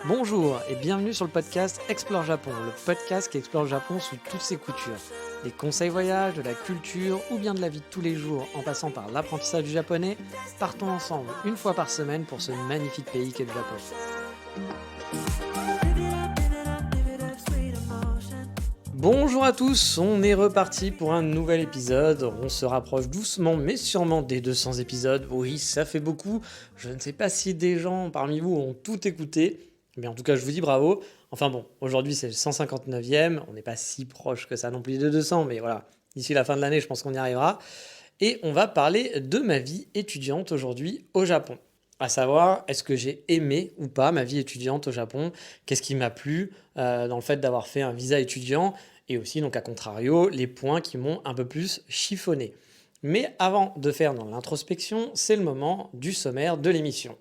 Bonjour et bienvenue sur le podcast Explore Japon, le podcast qui explore le Japon sous toutes ses coutures. Des conseils voyages, de la culture ou bien de la vie de tous les jours en passant par l'apprentissage du japonais, partons ensemble une fois par semaine pour ce magnifique pays qu'est le Japon. Bonjour à tous, on est reparti pour un nouvel épisode. On se rapproche doucement mais sûrement des 200 épisodes. Oui, ça fait beaucoup. Je ne sais pas si des gens parmi vous ont tout écouté, mais en tout cas je vous dis bravo. Enfin bon, aujourd'hui c'est le 159e, on n'est pas si proche que ça non plus de 200, mais voilà, d'ici la fin de l'année je pense qu'on y arrivera. Et on va parler de ma vie étudiante aujourd'hui au Japon. À savoir, est-ce que j'ai aimé ou pas ma vie étudiante au Japon? Qu'est-ce qui m'a plu dans le fait d'avoir fait un visa étudiant? Et aussi, donc à contrario, les points qui m'ont un peu plus chiffonné. Mais avant de faire dans l'introspection, c'est le moment du sommaire de l'émission.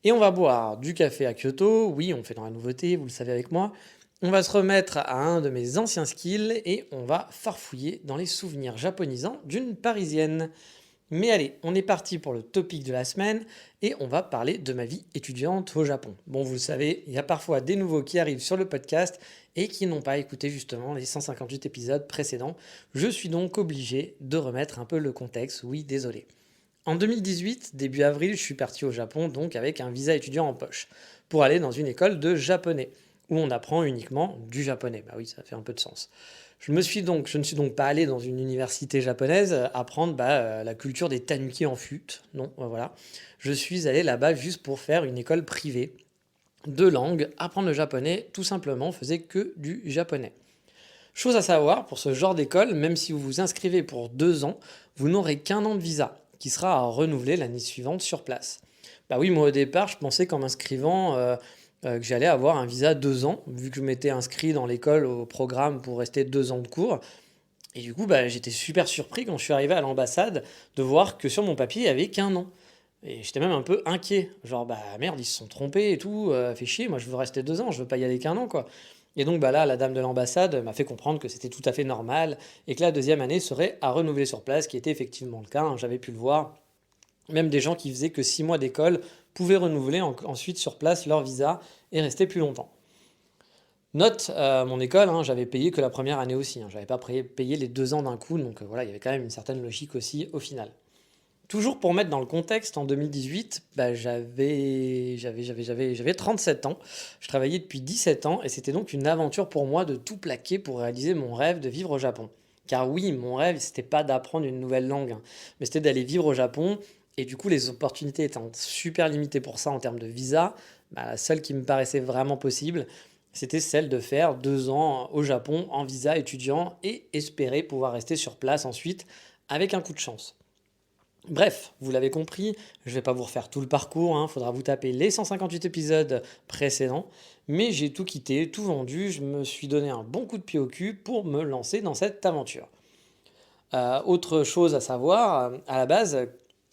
Et on va boire du café à Kyoto, oui, on fait dans la nouveauté, vous le savez avec moi. On va se remettre à un de mes anciens skills et on va farfouiller dans les souvenirs japonisants d'une Parisienne. Mais allez, on est parti pour le topic de la semaine et on va parler de ma vie étudiante au Japon. Bon, vous le savez, il y a parfois des nouveaux qui arrivent sur le podcast et qui n'ont pas écouté justement les 158 épisodes précédents. Je suis donc obligé de remettre un peu le contexte, oui, désolé. En 2018, début avril, je suis parti au Japon donc avec un visa étudiant en poche pour aller dans une école de japonais où on apprend uniquement du japonais. Bah oui, ça fait un peu de sens. Je ne suis donc pas allé dans une université japonaise apprendre la culture des tanuki en flûte. Non, voilà. Je suis allé là-bas juste pour faire une école privée de langue. Apprendre le japonais, tout simplement, faisait que du japonais. Chose à savoir, pour ce genre d'école, même si vous vous inscrivez pour 2 ans, vous n'aurez qu'un an de visa, qui sera à renouveler l'année suivante sur place. Bah oui, moi au départ, je pensais qu'en m'inscrivant, que j'allais avoir un visa 2 ans, vu que je m'étais inscrit dans l'école au programme pour rester 2 ans de cours. Et du coup, j'étais super surpris quand je suis arrivé à l'ambassade de voir que sur mon papier, il n'y avait qu'un an. Et j'étais même un peu inquiet. Genre, merde, ils se sont trompés et tout, fait chier, moi je veux rester 2 ans, je veux pas y aller qu'un an, quoi. Et donc là, la dame de l'ambassade m'a fait comprendre que c'était tout à fait normal et que la deuxième année serait à renouveler sur place, qui était effectivement le cas, hein, j'avais pu le voir. Même des gens qui faisaient que 6 mois d'école pouvaient renouveler ensuite sur place leur visa et rester plus longtemps. Note, mon école, hein, j'avais payé que la première année aussi, hein, j'avais pas payé les 2 ans d'un coup, donc voilà, il y avait quand même une certaine logique aussi au final. Toujours pour mettre dans le contexte, en 2018, j'avais 37 ans. Je travaillais depuis 17 ans et c'était donc une aventure pour moi de tout plaquer pour réaliser mon rêve de vivre au Japon. Car oui, mon rêve, c'était pas d'apprendre une nouvelle langue, hein, mais c'était d'aller vivre au Japon. Et du coup, les opportunités étant super limitées pour ça en termes de visa, la seule qui me paraissait vraiment possible, c'était celle de faire 2 ans au Japon en visa étudiant et espérer pouvoir rester sur place ensuite avec un coup de chance. Bref, vous l'avez compris, je ne vais pas vous refaire tout le parcours, il faudra vous taper les 158 épisodes précédents, mais j'ai tout quitté, tout vendu, je me suis donné un bon coup de pied au cul pour me lancer dans cette aventure. Autre chose à savoir, à la base,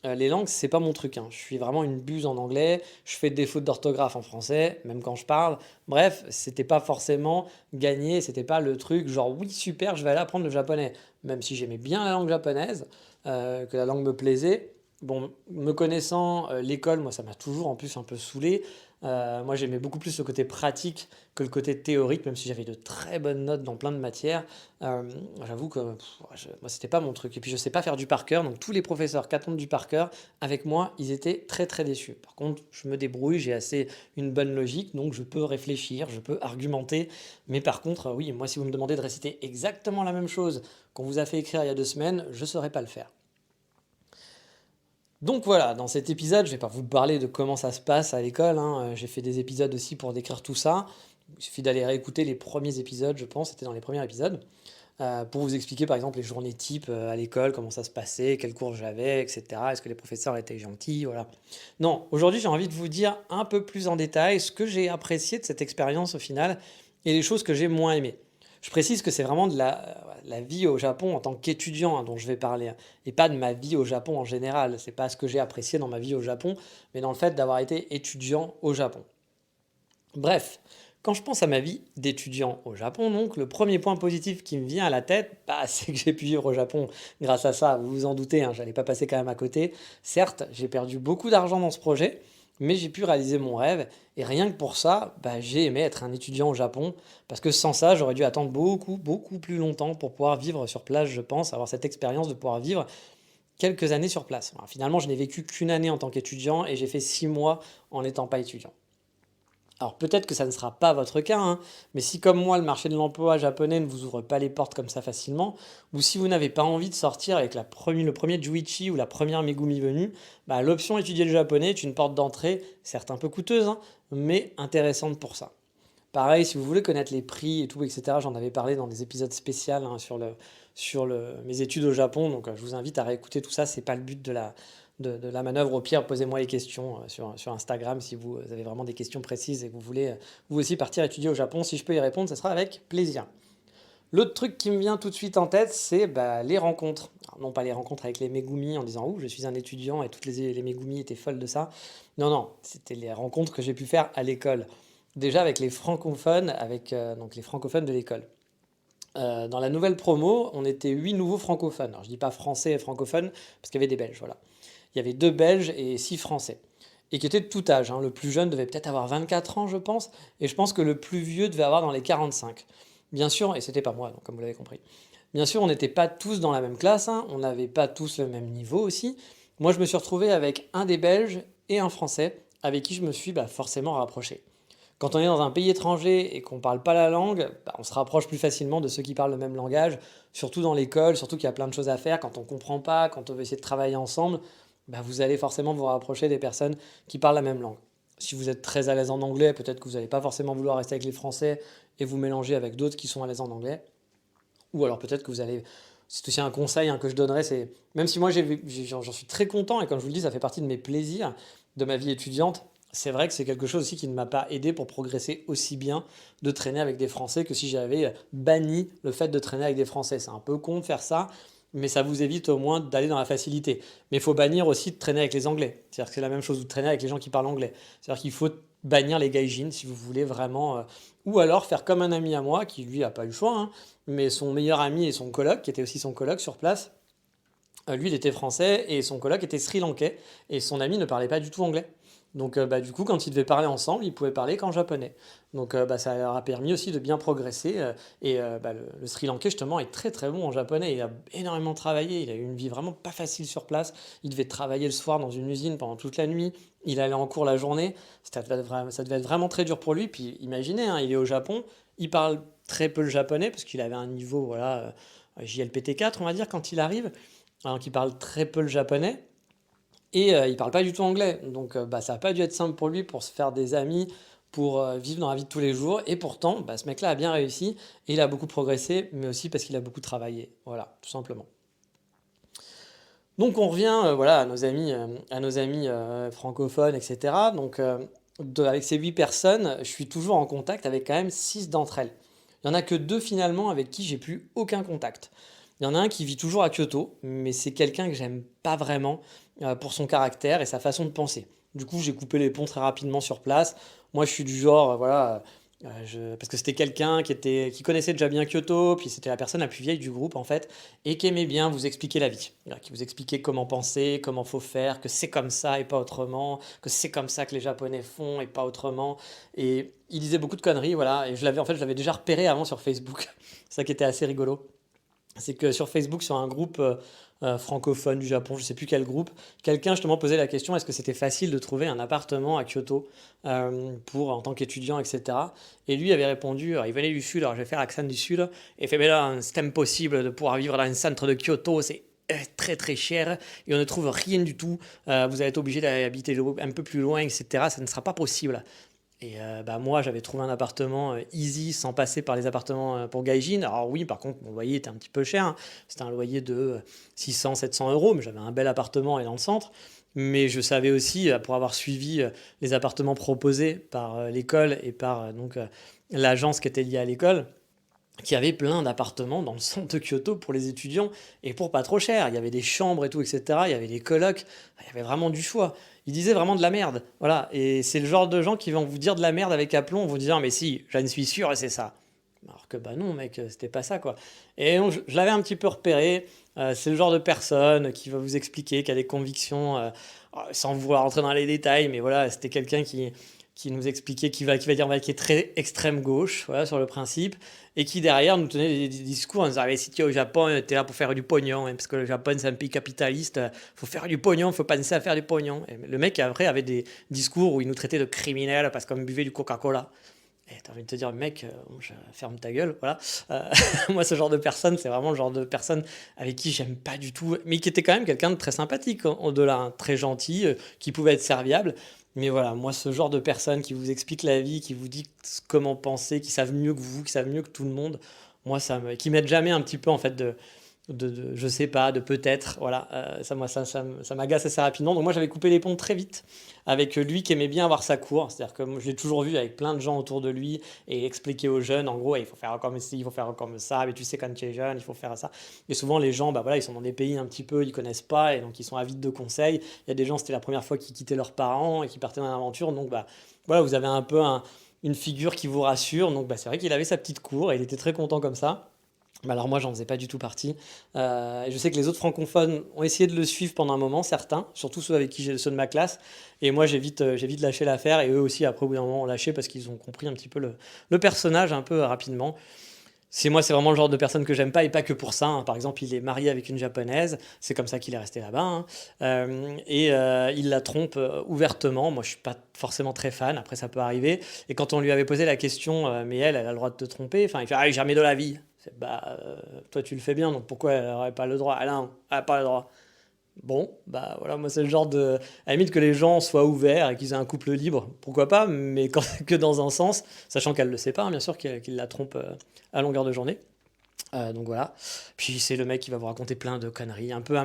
les langues, c'est pas mon truc, hein. Je suis vraiment une buse en anglais, je fais des fautes d'orthographe en français, même quand je parle. Bref, c'était pas forcément gagné, c'était pas le truc genre oui, super, je vais aller apprendre le japonais. Même si j'aimais bien la langue japonaise, que la langue me plaisait. Bon, me connaissant, l'école, moi, ça m'a toujours en plus un peu saoulé. Moi, j'aimais beaucoup plus le côté pratique que le côté théorique, même si j'avais de très bonnes notes dans plein de matières. J'avoue que moi, c'était pas mon truc. Et puis, je sais pas faire du par cœur, donc tous les professeurs qui attendent du par cœur, avec moi, ils étaient très très déçus. Par contre, je me débrouille, j'ai assez une bonne logique, donc je peux réfléchir, je peux argumenter. Mais par contre, oui, moi, si vous me demandez de réciter exactement la même chose qu'on vous a fait écrire il y a 2 semaines, je ne saurais pas le faire. Donc voilà, dans cet épisode, je ne vais pas vous parler de comment ça se passe à l'école, hein. J'ai fait des épisodes aussi pour décrire tout ça. Il suffit d'aller réécouter les premiers épisodes, je pense, c'était dans les premiers épisodes, pour vous expliquer par exemple les journées types à l'école, comment ça se passait, quels cours j'avais, etc. Est-ce que les professeurs étaient gentils, voilà. Non, aujourd'hui j'ai envie de vous dire un peu plus en détail ce que j'ai apprécié de cette expérience au final et les choses que j'ai moins aimées. Je précise que c'est vraiment de la vie au Japon en tant qu'étudiant, hein, dont je vais parler, hein, et pas de ma vie au Japon en général. C'est pas ce que j'ai apprécié dans ma vie au Japon, mais dans le fait d'avoir été étudiant au Japon. Bref, quand je pense à ma vie d'étudiant au Japon, donc, le premier point positif qui me vient à la tête, c'est que j'ai pu vivre au Japon grâce à ça. Vous vous en doutez, hein, j'allais pas passer quand même à côté. Certes, j'ai perdu beaucoup d'argent dans ce projet, mais j'ai pu réaliser mon rêve. Et rien que pour ça, j'ai aimé être un étudiant au Japon, parce que sans ça, j'aurais dû attendre beaucoup, beaucoup plus longtemps pour pouvoir vivre sur place, je pense, avoir cette expérience de pouvoir vivre quelques années sur place. Alors, finalement, je n'ai vécu qu'une année en tant qu'étudiant et j'ai fait 6 mois en n'étant pas étudiant. Alors peut-être que ça ne sera pas votre cas, hein, mais si comme moi le marché de l'emploi japonais ne vous ouvre pas les portes comme ça facilement, ou si vous n'avez pas envie de sortir avec le premier Juichi ou la première Megumi venue, l'option étudier le japonais est une porte d'entrée, certes un peu coûteuse, hein, mais intéressante pour ça. Pareil, si vous voulez connaître les prix et tout, etc., j'en avais parlé dans des épisodes spéciaux hein, mes études au Japon, donc je vous invite à réécouter tout ça, c'est pas le but de la manœuvre. Au pire, posez-moi les questions sur Instagram si vous avez vraiment des questions précises et que vous voulez vous aussi partir étudier au Japon. Si je peux y répondre, ce sera avec plaisir. L'autre truc qui me vient tout de suite en tête, c'est les rencontres. Alors, non pas les rencontres avec les Megumi en disant « Ouh, je suis un étudiant et toutes les Megumi étaient folles de ça ». Non, non, c'était les rencontres que j'ai pu faire à l'école. Déjà avec les francophones, avec donc les francophones de l'école. Dans la nouvelle promo, on était 8 nouveaux francophones. Alors je dis pas français et francophones, parce qu'il y avait des Belges, voilà. Il y avait 2 Belges et 6 Français. Et qui étaient de tout âge, hein. Le plus jeune devait peut-être avoir 24 ans, je pense. Et je pense que le plus vieux devait avoir dans les 45. Bien sûr, et c'était pas moi, donc, comme vous l'avez compris. Bien sûr, on n'était pas tous dans la même classe, hein. On n'avait pas tous le même niveau aussi. Moi, je me suis retrouvé avec un des Belges et un Français, avec qui je me suis forcément rapproché. Quand on est dans un pays étranger et qu'on ne parle pas la langue, on se rapproche plus facilement de ceux qui parlent le même langage, surtout dans l'école, surtout qu'il y a plein de choses à faire. Quand on ne comprend pas, quand on veut essayer de travailler ensemble, vous allez forcément vous rapprocher des personnes qui parlent la même langue. Si vous êtes très à l'aise en anglais, peut-être que vous n'allez pas forcément vouloir rester avec les Français et vous mélanger avec d'autres qui sont à l'aise en anglais. Ou alors peut-être que vous allez... C'est aussi un conseil que je donnerais, c'est... Même si moi j'en suis très content, et comme je vous le dis, ça fait partie de mes plaisirs de ma vie étudiante, c'est vrai que c'est quelque chose aussi qui ne m'a pas aidé pour progresser aussi bien de traîner avec des Français que si j'avais banni le fait de traîner avec des Français. C'est un peu con de faire ça, mais ça vous évite au moins d'aller dans la facilité. Mais il faut bannir aussi de traîner avec les Anglais. C'est-à-dire que c'est la même chose de traîner avec les gens qui parlent anglais. C'est-à-dire qu'il faut bannir les gaijins si vous voulez vraiment... Ou alors faire comme un ami à moi qui lui a pas eu le choix, hein, mais son meilleur ami et son coloc, qui était aussi son coloc sur place, lui il était français et son coloc était sri-lankais et son ami ne parlait pas du tout anglais. Donc du coup, quand ils devaient parler ensemble, ils pouvaient parler qu'en japonais. Donc ça leur a permis aussi de bien progresser. Le Sri Lankais, justement, est très très bon en japonais. Il a énormément travaillé. Il a eu une vie vraiment pas facile sur place. Il devait travailler le soir dans une usine pendant toute la nuit. Il allait en cours la journée. Ça devait être vraiment très dur pour lui. Puis imaginez, hein, il est au Japon. Il parle très peu le japonais parce qu'il avait un niveau voilà, JLPT4, on va dire, quand il arrive. Donc il parle très peu le japonais. Et il parle pas du tout anglais. Donc ça n'a pas dû être simple pour lui pour se faire des amis, pour vivre dans la vie de tous les jours. Et pourtant, ce mec-là a bien réussi. Et il a beaucoup progressé, mais aussi parce qu'il a beaucoup travaillé. Voilà, tout simplement. Donc on revient voilà, à nos amis francophones, etc. Donc avec ces 8 personnes, je suis toujours en contact avec quand même 6 d'entre elles. Il n'y en a que 2 finalement avec qui j'ai plus aucun contact. Il y en a un qui vit toujours à Kyoto, mais c'est quelqu'un que j'aime pas vraiment pour son caractère et sa façon de penser. Du coup, j'ai coupé les ponts très rapidement sur place. Moi, je suis du genre, voilà, parce que c'était quelqu'un qui connaissait déjà bien Kyoto, puis c'était la personne la plus vieille du groupe en fait, et qui aimait bien vous expliquer la vie, voilà, qui vous expliquait comment penser, comment faut faire, que c'est comme ça et pas autrement, que c'est comme ça que les Japonais font et pas autrement. Et il disait beaucoup de conneries, voilà, et je l'avais déjà repéré avant sur Facebook. C'est ça qui était assez rigolo. C'est que sur Facebook, sur un groupe francophone du Japon, je ne sais plus quel groupe, quelqu'un justement posait la question est-ce que c'était facile de trouver un appartement à Kyoto en tant qu'étudiant, etc. Et lui avait répondu il venait du Sud, alors je vais faire accent du Sud, et il fait mais là, c'est impossible de pouvoir vivre dans un centre de Kyoto, c'est très très cher et on ne trouve rien du tout. Vous allez être obligé d'habiter un peu plus loin, etc. Ça ne sera pas possible. Et moi, j'avais trouvé un appartement easy sans passer par les appartements pour Gaijin. Alors oui, par contre, mon loyer était un petit peu cher, hein. C'était un loyer de 600-700 euros, mais j'avais un bel appartement et dans le centre. Mais je savais aussi, pour avoir suivi les appartements proposés par l'école et par l'agence qui était liée à l'école, qu'il y avait plein d'appartements dans le centre de Kyoto pour les étudiants et pour pas trop cher. Il y avait des chambres et tout, etc. Il y avait des colocs. Il y avait vraiment du choix. Ils disaient vraiment de la merde. Voilà. Et c'est le genre de gens qui vont vous dire de la merde avec aplomb en vous disant, mais si, j'en suis sûr et c'est ça. Alors que non, mec, c'était pas ça, quoi. Et donc, je l'avais un petit peu repéré. C'est le genre de personne qui va vous expliquer, qui a des convictions, sans vouloir rentrer dans les détails, mais voilà, c'était quelqu'un qui nous expliquait, qui va dire, qui est très extrême gauche, voilà, sur le principe, et qui derrière nous tenait des discours en disant, ah, mais si tu es au Japon, t'es là pour faire du pognon, hein, parce que le Japon c'est un pays capitaliste, faut faire du pognon, faut penser à faire du pognon. Et le mec après avait des discours où il nous traitait de criminels parce qu'on buvait du Coca-Cola. Et t'as envie de te dire, mec, ferme ta gueule, voilà. Euh, Moi, ce genre de personne, c'est vraiment le genre de personne avec qui j'aime pas du tout, mais qui était quand même quelqu'un de très sympathique, au-delà, hein, très gentil, qui pouvait être serviable. Mais voilà, moi, ce genre de personne qui vous explique la vie, qui vous dit comment penser, qui savent mieux que vous, qui savent mieux que tout le monde, moi, qui m'aide jamais un petit peu, en fait, je sais pas, de peut-être, voilà, ça m'agace assez rapidement. Donc moi j'avais coupé les ponts très vite avec lui qui aimait bien avoir sa cour, c'est-à-dire que moi, je l'ai toujours vu avec plein de gens autour de lui et expliquer aux jeunes, en gros, il faut faire comme ci, il faut faire comme ça, mais tu sais quand tu es jeune, il faut faire ça. Et souvent les gens, bah voilà, ils sont dans des pays un petit peu, ils connaissent pas et donc ils sont avides de conseils. Il y a des gens, c'était la première fois qu'ils quittaient leurs parents et qui partaient dans l'aventure, donc bah voilà, vous avez un peu une figure qui vous rassure, donc bah c'est vrai qu'il avait sa petite cour et il était très content comme ça. Bah alors moi, j'en faisais pas du tout partie. Et je sais que les autres francophones ont essayé de le suivre pendant un moment, certains, surtout ceux avec qui ceux de ma classe. Et moi, j'ai vite lâché l'affaire. Et eux aussi, après, au bout d'un moment, ont lâché parce qu'ils ont compris un petit peu le personnage un peu rapidement. C'est vraiment le genre de personne que j'aime pas et pas que pour ça, hein. Par exemple, il est marié avec une japonaise, c'est comme ça qu'il est resté là-bas, hein. Il la trompe ouvertement. Moi, je suis pas forcément très fan. Après, ça peut arriver. Et quand on lui avait posé la question, mais elle a le droit de te tromper. Enfin, il fait ah, jamais de la vie. Toi, tu le fais bien, donc pourquoi elle n'aurait pas le droit? Ah non, elle n'a pas le droit. Bon, bah voilà, moi c'est le genre de. À la limite que les gens soient ouverts et qu'ils aient un couple libre, pourquoi pas, mais que dans un sens, sachant qu'elle le sait pas, hein, bien sûr, qu'il la trompe à longueur de journée. Donc voilà. Puis c'est le mec qui va vous raconter plein de conneries. Un peu.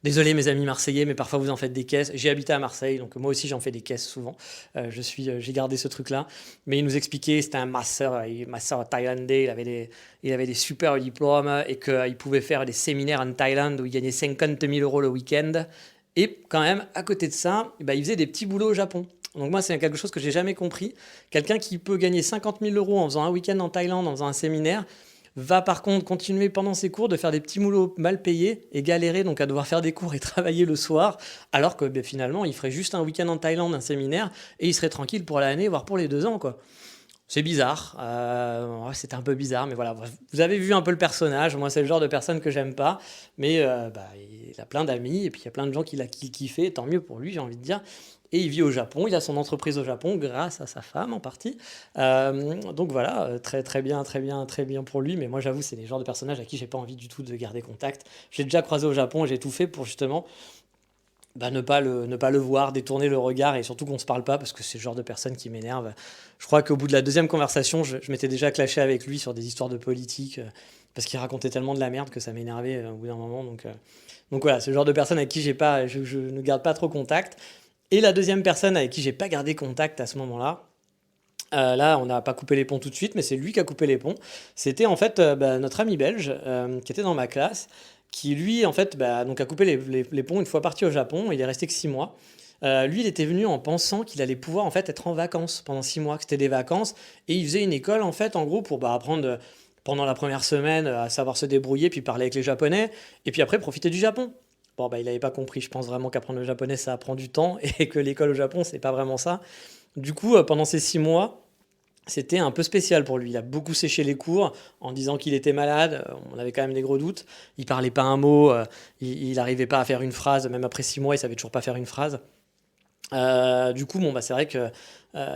Désolé mes amis marseillais, mais parfois vous en faites des caisses. J'ai habité à Marseille, donc moi aussi j'en fais des caisses souvent. J'ai gardé ce truc-là. Mais il nous expliquait, c'était un masseur, masseur thaïlandais. Il avait des super diplômes et qu'il pouvait faire des séminaires en Thaïlande où il gagnait 50 000 € le week-end. Et quand même, à côté de ça, bah, il faisait des petits boulots au Japon. Donc moi, c'est quelque chose que j'ai jamais compris. Quelqu'un qui peut gagner 50 000 € en faisant un week-end en Thaïlande, en faisant un séminaire, va par contre continuer pendant ses cours de faire des petits boulots mal payés et galérer donc à devoir faire des cours et travailler le soir, alors que ben, finalement il ferait juste un week-end en Thaïlande, un séminaire, et il serait tranquille pour l'année, voire pour les 2 ans, quoi. C'est bizarre, ouais, c'était un peu bizarre, mais voilà, bref. Vous avez vu un peu le personnage, moi c'est le genre de personne que j'aime pas, mais bah, il a plein d'amis, et puis il y a plein de gens qui kiffé, tant mieux pour lui, j'ai envie de dire. Et il vit au Japon, il a son entreprise au Japon grâce à sa femme en partie. Donc voilà, très très bien, très bien, très bien pour lui, mais moi j'avoue, c'est les genres de personnages à qui j'ai pas envie du tout de garder contact. J'ai déjà croisé au Japon, j'ai tout fait pour justement bah, ne pas le voir, détourner le regard et surtout qu'on se parle pas parce que c'est le genre de personne qui m'énerve. Je crois qu'au bout de la deuxième conversation, je m'étais déjà clashé avec lui sur des histoires de politique parce qu'il racontait tellement de la merde que ça m'énervait au bout d'un moment. Donc voilà, c'est le genre de personne avec qui je ne garde pas trop contact. Et la deuxième personne avec qui j'ai pas gardé contact à ce moment-là, là, on n'a pas coupé les ponts tout de suite, mais c'est lui qui a coupé les ponts. C'était en fait bah, notre ami belge qui était dans ma classe, qui lui, en fait, bah, donc a coupé les ponts une fois parti au Japon. Il est resté que 6 mois. Lui, il était venu en pensant qu'il allait pouvoir en fait être en vacances pendant 6 mois, que c'était des vacances, et il faisait une école en fait, en gros, pour bah, apprendre pendant la première semaine à savoir se débrouiller, puis parler avec les Japonais, et puis après profiter du Japon. Bon, bah, il n'avait pas compris. Je pense vraiment qu'apprendre le japonais, ça prend du temps, et que l'école au Japon, c'est pas vraiment ça. Du coup, pendant ces 6 mois, c'était un peu spécial pour lui. Il a beaucoup séché les cours en disant qu'il était malade. On avait quand même des gros doutes. Il parlait pas un mot. Il n'arrivait pas à faire une phrase. Même après 6 mois, il savait toujours pas faire une phrase. Du coup, bon, bah, c'est vrai que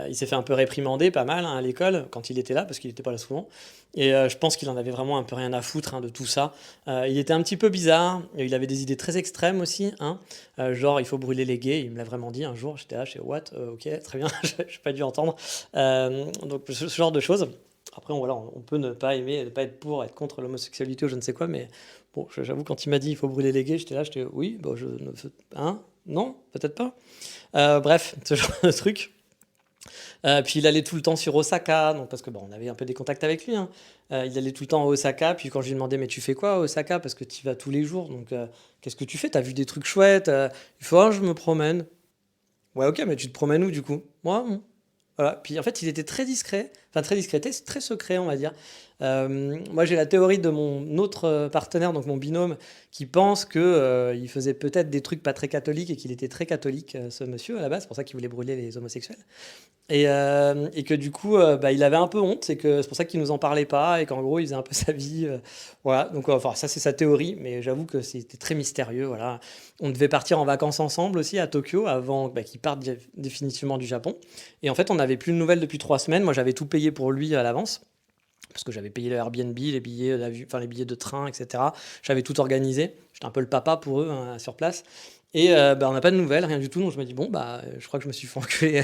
il s'est fait un peu réprimander, pas mal, hein, à l'école quand il était là, parce qu'il n'était pas là souvent. Et je pense qu'il en avait vraiment un peu rien à foutre, hein, de tout ça. Il était un petit peu bizarre. Il avait des idées très extrêmes aussi, hein. Genre il faut brûler les gays. Il me l'a vraiment dit un jour. J'étais là, je fais what? Ok, très bien. Je n'ai pas dû entendre. Donc ce genre de choses. Après, voilà, on peut ne pas aimer, ne pas être pour, être contre l'homosexualité ou je ne sais quoi, mais bon, j'avoue, quand il m'a dit il faut brûler les gays, j'étais oui, bon, hein, non, peut-être pas. Bref, ce genre de truc. Puis il allait tout le temps sur Osaka, donc parce que bon, on avait un peu des contacts avec lui, hein. Il allait tout le temps à Osaka, puis quand je lui demandais mais tu fais quoi à Osaka parce que tu y vas tous les jours, donc qu'est-ce que tu fais? T'as vu des trucs chouettes? Il faut ah, je me promène. Ouais, ok, mais tu te promènes où du coup? Moi, voilà. Puis en fait, il était très discret, enfin très discret, très secret, on va dire. Moi, j'ai la théorie de mon autre partenaire, donc mon binôme, qui pense que il faisait peut-être des trucs pas très catholiques et qu'il était très catholique, ce monsieur à la base. C'est pour ça qu'il voulait brûler les homosexuels. Et que du coup, bah, il avait un peu honte, c'est pour ça qu'il nous en parlait pas et qu'en gros, il faisait un peu sa vie. Voilà, donc enfin, ça, c'est sa théorie, mais j'avoue que c'était très mystérieux. Voilà. On devait partir en vacances ensemble aussi à Tokyo avant bah, qu'il parte définitivement du Japon. Et en fait, on n'avait plus de nouvelles depuis 3 semaines. Moi, j'avais tout payé pour lui à l'avance. Parce que j'avais payé le Airbnb, les billets d'avion, enfin les billets de train, etc. J'avais tout organisé. J'étais un peu le papa pour eux hein, sur place. Et bah, on n'a pas de nouvelles, rien du tout. Donc je me dis, bon, bah, je crois que je me suis fait enculer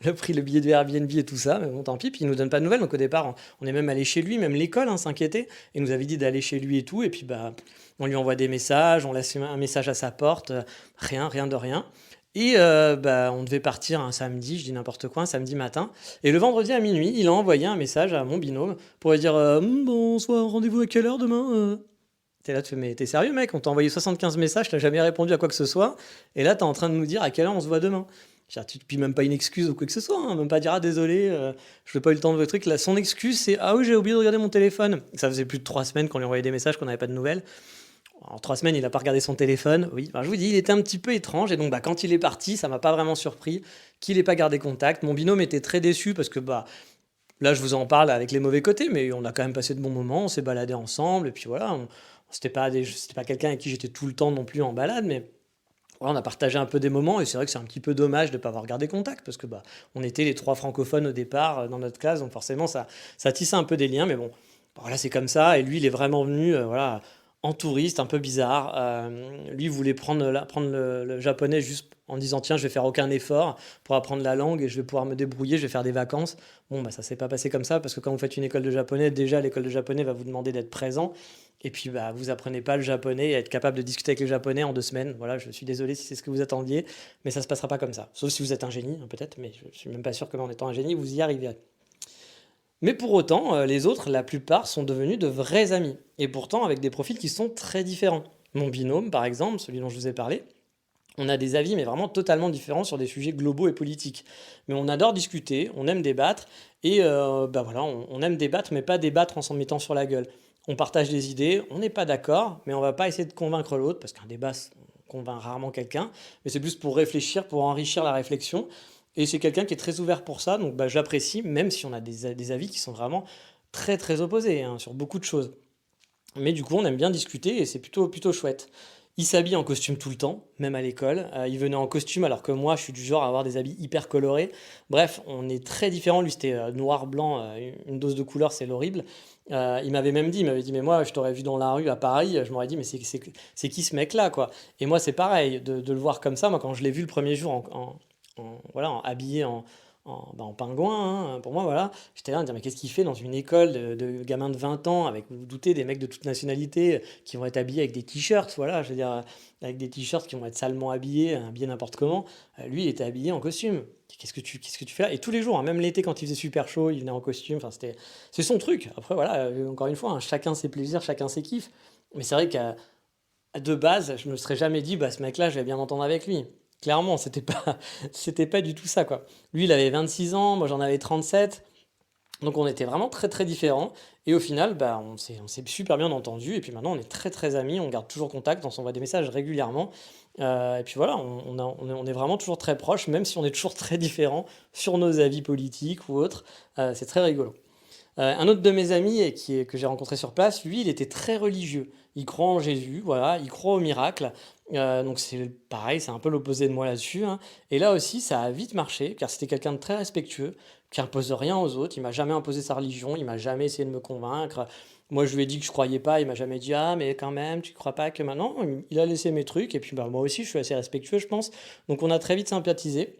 le prix, le billet de Airbnb et tout ça. Mais bon, tant pis. Puis il nous donne pas de nouvelles. Donc au départ, on est même allé chez lui, même l'école hein, s'inquiétait. Il nous avait dit d'aller chez lui et tout. Et puis bah, on lui envoie des messages, on laisse un message à sa porte. Rien, rien de rien. Et bah, on devait partir un samedi, je dis n'importe quoi, un samedi matin. Et le vendredi à minuit, il a envoyé un message à mon binôme pour lui dire bonsoir, rendez-vous à quelle heure demain T'es là, tu fais, mais t'es sérieux, mec? On t'a envoyé 75 messages, t'as jamais répondu à quoi que ce soit. Et là, t'es en train de nous dire à quelle heure on se voit demain. Puis même pas une excuse ou quoi que ce soit, hein, même pas dire ah désolé, je n'ai pas eu le temps de votre truc. Là, son excuse, c'est ah oui, j'ai oublié de regarder mon téléphone. Ça faisait plus de 3 semaines qu'on lui envoyait des messages, qu'on n'avait pas de nouvelles. En 3 semaines, il n'a pas regardé son téléphone. Oui, enfin, je vous dis, il était un petit peu étrange. Et donc, bah, quand il est parti, ça m'a pas vraiment surpris qu'il n'ait pas gardé contact. Mon binôme était très déçu parce que bah, là, je vous en parle avec les mauvais côtés, mais on a quand même passé de bons moments. On s'est baladé ensemble. Et puis voilà, c'était pas quelqu'un avec qui j'étais tout le temps non plus en balade, mais voilà, on a partagé un peu des moments. Et c'est vrai que c'est un petit peu dommage de ne pas avoir gardé contact parce que bah, on était les trois francophones au départ dans notre classe. Donc forcément, ça tissait un peu des liens. Mais bon, voilà, c'est comme ça. Et lui, il est vraiment venu. Voilà en touriste, un peu bizarre. Lui voulait prendre le japonais juste en disant tiens, je vais faire aucun effort pour apprendre la langue et je vais pouvoir me débrouiller, je vais faire des vacances. Bon, bah ça s'est pas passé comme ça parce que quand vous faites une école de japonais, déjà l'école de japonais va vous demander d'être présent et puis bah vous apprenez pas le japonais et être capable de discuter avec les japonais en 2 semaines. Voilà, je suis désolé si c'est ce que vous attendiez, mais ça se passera pas comme ça. Sauf si vous êtes un génie, hein, peut-être, mais je suis même pas sûr que en étant un génie vous y arrivez. Mais pour autant, les autres, la plupart, sont devenus de vrais amis. Et pourtant avec des profils qui sont très différents. Mon binôme, par exemple, celui dont je vous ai parlé, on a des avis, mais vraiment totalement différents sur des sujets globaux et politiques. Mais on adore discuter, on aime débattre, et bah voilà, on aime débattre, mais pas débattre en s'en mettant sur la gueule. On partage des idées, on n'est pas d'accord, mais on va pas essayer de convaincre l'autre, parce qu'un débat, on convainc rarement quelqu'un, mais c'est plus pour réfléchir, pour enrichir la réflexion. Et c'est quelqu'un qui est très ouvert pour ça, donc bah, j'apprécie, même si on a des avis qui sont vraiment très très opposés hein, sur beaucoup de choses. Mais du coup, on aime bien discuter et c'est plutôt chouette. Il s'habille en costume tout le temps, même à l'école. Il venait en costume alors que moi, je suis du genre à avoir des habits hyper colorés. Bref, on est très différents. Lui, c'était noir, blanc, une dose de couleur, c'est l'horrible. Il m'avait dit, mais moi, je t'aurais vu dans la rue à Paris, je m'aurais dit, mais c'est qui ce mec-là, quoi? Et moi, c'est pareil, de le voir comme ça. Moi, quand je l'ai vu le premier jour voilà, habillé en pingouin, hein, pour moi, voilà. J'étais là à me dire, mais qu'est-ce qu'il fait dans une école de gamins de 20 ans, avec, vous vous doutez, des mecs de toute nationalité qui vont être habillés avec des t-shirts, voilà, je veux dire, avec des t-shirts qui vont être salement habillés, habillés n'importe comment. Lui, il était habillé en costume. Qu'est-ce que tu fais là? Et tous les jours, hein, même l'été, quand il faisait super chaud, il venait en costume. Enfin, c'est son truc. Après, voilà, encore une fois, hein, chacun ses plaisirs, chacun ses kiffs. Mais c'est vrai qu'à de base, je me serais jamais dit, bah, ce mec-là, je vais bien m'entendre avec lui. Clairement, c'était pas du tout ça, quoi. Lui, il avait 26 ans, moi j'en avais 37. Donc on était vraiment très très différents. Et au final, bah, on s'est super bien entendu. Et puis maintenant, on est très très amis. On garde toujours contact. On s'envoie des messages régulièrement. Et puis voilà, on est vraiment toujours très proches, même si on est toujours très différents sur nos avis politiques ou autres. C'est très rigolo. Un autre de mes amis que j'ai rencontré sur place, lui, il était très religieux. Il croit en Jésus, voilà, il croit au miracle. Donc c'est pareil, c'est un peu l'opposé de moi là-dessus, hein. Et là aussi, ça a vite marché, car c'était quelqu'un de très respectueux, qui impose rien aux autres. Il m'a jamais imposé sa religion, il m'a jamais essayé de me convaincre. Moi, je lui ai dit que je croyais pas, il m'a jamais dit ah mais quand même, tu crois pas que maintenant. Il a laissé mes trucs et puis bah moi aussi, je suis assez respectueux, je pense. Donc on a très vite sympathisé.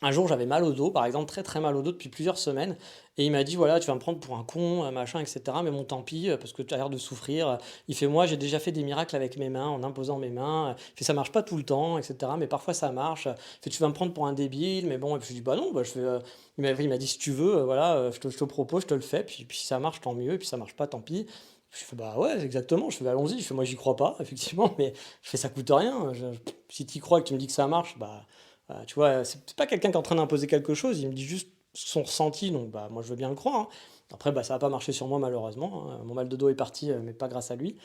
Un jour, j'avais mal au dos, par exemple, très très mal au dos depuis plusieurs semaines. Et il m'a dit, voilà, tu vas me prendre pour un con, machin, etc. Mais bon, tant pis, parce que tu as l'air de souffrir. Il fait, moi, j'ai déjà fait des miracles avec mes mains, en imposant mes mains. Il fait, ça marche pas tout le temps, etc. Mais parfois, ça marche. Il fait, tu vas me prendre pour un débile. Mais bon, et puis je dis, bah non, bah, je fais, il m'a dit, si tu veux, voilà, je te propose, je te le fais. Puis si ça marche, tant mieux. Et puis si ça marche pas, tant pis. Je fais, bah ouais, exactement. Je fais, bah, allons-y. Je fais, moi, j'y crois pas, effectivement. Mais je fais, ça coûte rien. Si tu y crois et que tu me dis que ça marche, bah. Tu vois, c'est pas quelqu'un qui est en train d'imposer quelque chose, il me dit juste son ressenti, donc bah moi je veux bien le croire, hein. Après, bah, ça n'a pas marché sur moi malheureusement, hein. Mon mal de dos est parti, mais pas grâce à lui.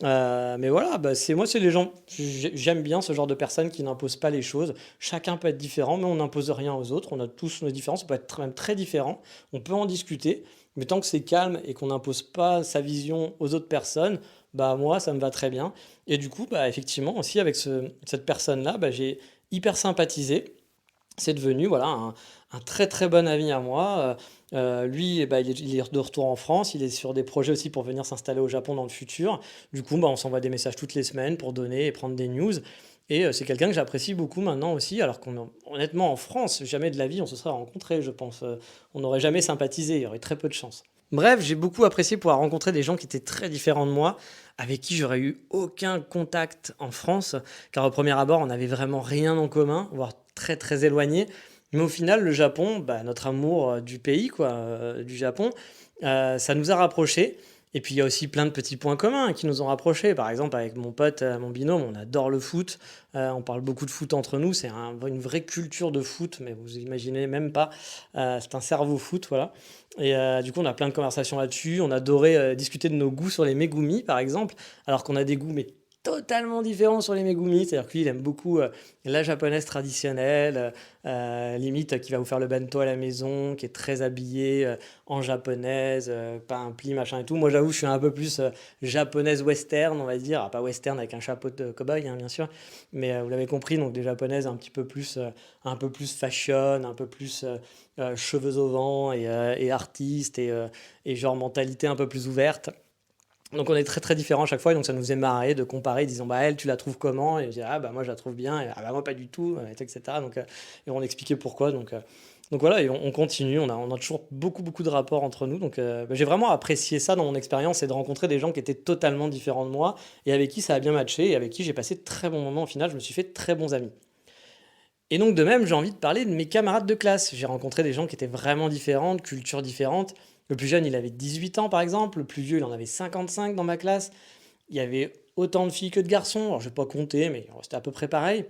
Mais voilà, bah, c'est les gens. J'aime bien ce genre de personnes qui n'imposent pas les choses. Chacun peut être différent, mais on n'impose rien aux autres. On a tous nos différences, on peut être même très différents. On peut en discuter, mais tant que c'est calme et qu'on n'impose pas sa vision aux autres personnes, bah moi, ça me va très bien. Et du coup, bah, effectivement, aussi avec cette personne-là, bah, j'ai hyper sympathisé. C'est devenu voilà un très très bon ami à moi. Lui, eh ben, il est de retour en France, il est sur des projets aussi pour venir s'installer au Japon dans le futur. Du coup, bah, on s'envoie des messages toutes les semaines pour donner et prendre des news. Et c'est quelqu'un que j'apprécie beaucoup maintenant aussi, alors honnêtement en France, jamais de la vie on se serait rencontrés, je pense. On n'aurait jamais sympathisé, il y aurait très peu de chance. Bref, j'ai beaucoup apprécié pouvoir rencontrer des gens qui étaient très différents de moi, avec qui j'aurais eu aucun contact en France, car au premier abord, on n'avait vraiment rien en commun, voire très très éloigné. Mais au final, le Japon, bah, notre amour du pays, quoi, du Japon, ça nous a rapprochés. Et puis il y a aussi plein de petits points communs qui nous ont rapprochés. Par exemple, avec mon pote, mon binôme, on adore le foot. On parle beaucoup de foot entre nous. C'est une vraie culture de foot, mais vous imaginez même pas. C'est un cerveau foot, voilà. Et du coup, on a plein de conversations là-dessus. On adorait discuter de nos goûts sur les Megumi, par exemple, alors qu'on a des goûts mais totalement différents sur les Megumi. C'est-à-dire que lui, il aime beaucoup la japonaise traditionnelle, limite qui va vous faire le bento à la maison, qui est très habillée en japonaise, pas un pli, machin et tout. Moi, j'avoue, je suis un peu plus japonaise western, on va dire. Ah, pas western avec un chapeau de cow-boy, hein, bien sûr, mais vous l'avez compris, donc des japonaises un peu plus fashion, un peu plus cheveux au vent et artiste et genre mentalité un peu plus ouverte. Donc on est très très différents à chaque fois, et donc ça nous faisait marrer de comparer, disant bah elle tu la trouves comment? Et je dis ah bah moi je la trouve bien, et ah bah moi pas du tout, etc. Donc et on expliquait pourquoi. Donc voilà, et on continue, on a toujours beaucoup beaucoup de rapports entre nous. Donc bah, j'ai vraiment apprécié ça dans mon expérience, et de rencontrer des gens qui étaient totalement différents de moi et avec qui ça a bien matché et avec qui j'ai passé de très bons moments. Au final, je me suis fait de très bons amis. Et donc de même, j'ai envie de parler de mes camarades de classe. J'ai rencontré des gens qui étaient vraiment différents, de cultures différentes. Le plus jeune, il avait 18 ans par exemple, le plus vieux, il en avait 55 dans ma classe. Il y avait autant de filles que de garçons, alors je vais pas compter, mais c'était à peu près pareil.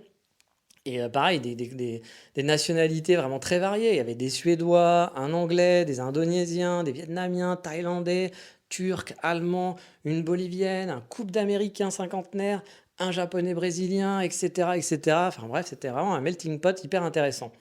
Et pareil, des nationalités vraiment très variées. Il y avait des Suédois, un Anglais, des Indonésiens, des Vietnamiens, Thaïlandais, Turcs, Allemands, une Bolivienne, un couple d'Américains cinquantenaires, un Japonais brésilien, etc., etc. Enfin bref, c'était vraiment un melting pot hyper intéressant.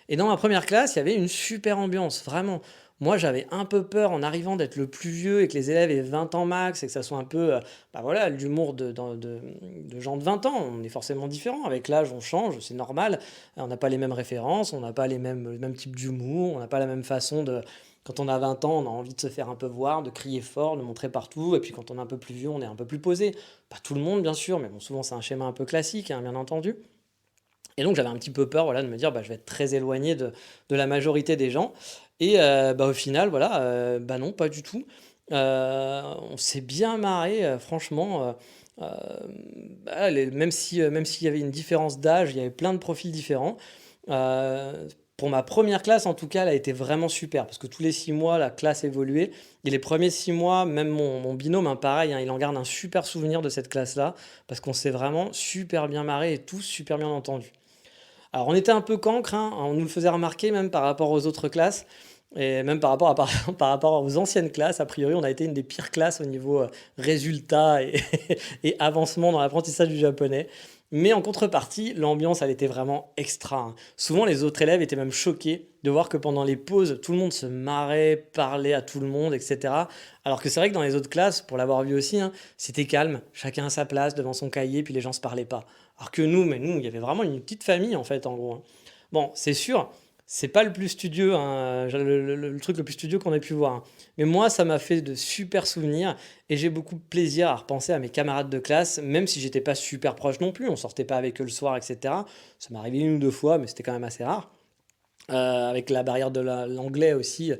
Et dans ma première classe, il y avait une super ambiance, vraiment. Moi, j'avais un peu peur en arrivant d'être le plus vieux et que les élèves aient 20 ans max et que ça soit un peu, bah voilà, l'humour de gens de 20 ans. On est forcément différents. Avec l'âge, on change, c'est normal. On n'a pas les mêmes références, on n'a pas le même type d'humour, on n'a pas la même façon de. Quand on a 20 ans, on a envie de se faire un peu voir, de crier fort, de montrer partout. Et puis quand on est un peu plus vieux, on est un peu plus posé. Pas tout le monde, bien sûr, mais bon, souvent c'est un schéma un peu classique, hein, bien entendu. Et donc j'avais un petit peu peur voilà, de me dire bah, je vais être très éloigné de la majorité des gens. Et bah, au final, voilà, bah non, pas du tout. On s'est bien marré, franchement. Bah, même s'il y avait une différence d'âge, il y avait plein de profils différents. Pour ma première classe, en tout cas, elle a été vraiment super parce que tous les 6 mois, la classe évoluait. Et les premiers 6 mois, même mon binôme, hein, pareil, hein, il en garde un super souvenir de cette classe-là parce qu'on s'est vraiment super bien marré et tous super bien entendu. Alors on était un peu cancre, hein, on nous le faisait remarquer même par rapport aux autres classes, et même par rapport aux anciennes classes. A priori, on a été une des pires classes au niveau résultats et avancement dans l'apprentissage du japonais. Mais en contrepartie, l'ambiance, elle était vraiment extra, hein. Souvent, les autres élèves étaient même choqués de voir que pendant les pauses, tout le monde se marrait, parlait à tout le monde, etc. Alors que c'est vrai que dans les autres classes, pour l'avoir vu aussi, hein, c'était calme, chacun à sa place devant son cahier, puis les gens se parlaient pas. Alors que nous, il y avait vraiment une petite famille en fait, en gros, hein. Bon, c'est sûr, c'est pas le plus studieux, hein, le truc le plus studieux qu'on ait pu voir, hein. Mais moi, ça m'a fait de super souvenirs et j'ai beaucoup de plaisir à repenser à mes camarades de classe, même si j'étais pas super proche non plus, on sortait pas avec eux le soir, etc. Ça m'est arrivé une ou deux fois, mais c'était quand même assez rare. Avec la barrière de l'anglais aussi,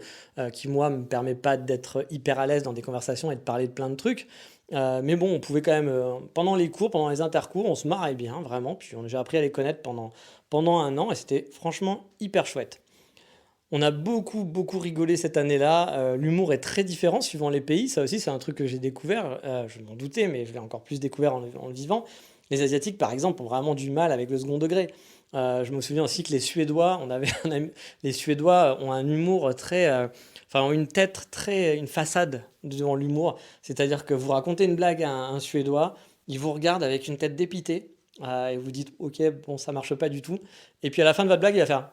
qui moi me permet pas d'être hyper à l'aise dans des conversations et de parler de plein de trucs. Mais bon, on pouvait quand même, pendant les cours, pendant les intercours, on se marrait bien, vraiment. Puis j'ai appris à les connaître pendant un an et c'était franchement hyper chouette. On a beaucoup, beaucoup rigolé cette année-là. L'humour est très différent suivant les pays. Ça aussi, c'est un truc que j'ai découvert. Je m'en doutais, mais je l'ai encore plus découvert en le vivant. Les Asiatiques, par exemple, ont vraiment du mal avec le second degré. Je me souviens aussi que les Suédois, les Suédois ont un humour très, enfin ont une tête très, une façade devant l'humour. C'est-à-dire que vous racontez une blague à un Suédois, il vous regarde avec une tête dépitée, et vous dites, ok, bon, ça marche pas du tout. Et puis à la fin de votre blague, il va faire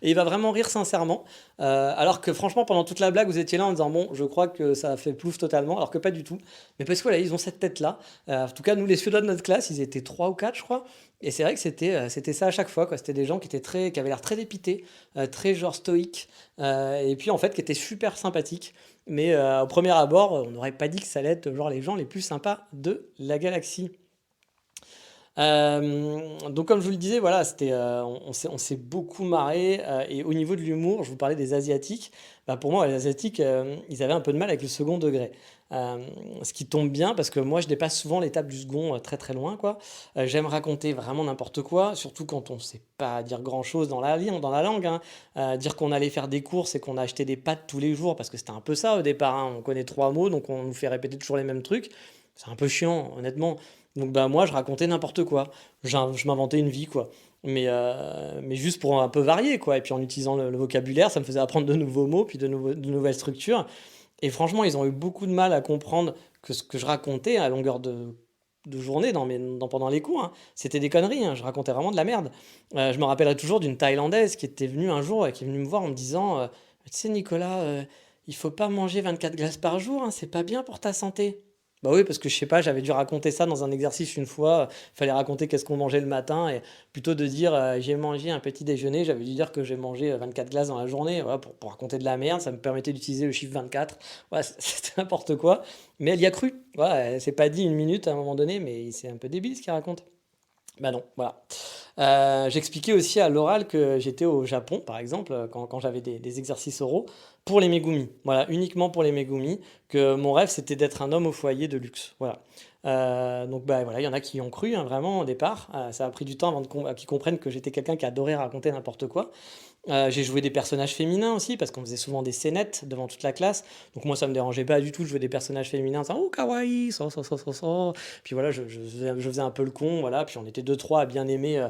et il va vraiment rire sincèrement. Alors que franchement, pendant toute la blague, vous étiez là en disant, bon, je crois que ça a fait plouf totalement, alors que pas du tout. Mais parce que voilà, ils ont cette tête-là. En tout cas, nous, les Suédois de notre classe, ils étaient trois ou quatre, je crois. Et c'est vrai que c'était ça à chaque fois, quoi. C'était des gens qui avaient l'air très dépités, très genre stoïques, et puis en fait, qui étaient super sympathiques. Mais au premier abord, on n'aurait pas dit que ça allait être genre les gens les plus sympas de la galaxie. Donc comme je vous le disais, voilà, on s'est beaucoup marré. Et au niveau de l'humour, je vous parlais des Asiatiques. Bah, pour moi, les Asiatiques, ils avaient un peu de mal avec le second degré. Euh, Ce qui tombe bien parce que moi, je dépasse souvent l'étape du second très très loin, quoi. J'aime raconter vraiment n'importe quoi, surtout quand on sait pas dire grand-chose dans la langue, hein. Dire qu'on allait faire des courses et qu'on a acheté des pâtes tous les jours, parce que c'était un peu ça au départ, hein. On connaît trois mots, donc on nous fait répéter toujours les mêmes trucs. C'est un peu chiant, honnêtement. Donc bah moi je racontais n'importe quoi. Je m'inventais une vie quoi. Mais juste pour un peu varier quoi. Et puis en utilisant le vocabulaire, ça me faisait apprendre de nouveaux mots, puis de nouvelles structures. Et franchement, ils ont eu beaucoup de mal à comprendre que ce que je racontais à longueur de journée pendant les cours, hein, c'était des conneries, hein. Je racontais vraiment de la merde. Je me rappellerai toujours d'une Thaïlandaise qui était venue un jour et qui est venue me voir en me disant tu sais Nicolas, il faut pas manger 24 glaces par jour, hein, c'est pas bien pour ta santé. Bah oui, parce que je sais pas, j'avais dû raconter ça dans un exercice une fois. Il fallait raconter qu'est-ce qu'on mangeait le matin et plutôt de dire j'ai mangé un petit déjeuner, j'avais dû dire que j'ai mangé 24 glaces dans la journée. Voilà, pour raconter de la merde, ça me permettait d'utiliser le chiffre 24. Voilà, c'était n'importe quoi. Mais elle y a cru. Voilà, elle s'est pas dit une minute à un moment donné, mais c'est un peu débile ce qu'elle raconte. Bah non, voilà. J'expliquais aussi à l'oral que j'étais au Japon, par exemple, quand j'avais des exercices oraux, pour les Megumi. Voilà, uniquement pour les Megumi, que mon rêve c'était d'être un homme au foyer de luxe. Voilà. Donc bah voilà, il y en a qui y ont cru, hein, vraiment au départ. Ça a pris du temps avant qu'ils comprennent que j'étais quelqu'un qui adorait raconter n'importe quoi. J'ai joué des personnages féminins aussi, parce qu'on faisait souvent des scénettes devant toute la classe. Donc moi, ça me dérangeait pas du tout de jouer des personnages féminins, en disant «Oh, kawaii, ça. Puis voilà, je faisais un peu le con, voilà. Puis on était deux, trois à bien aimer,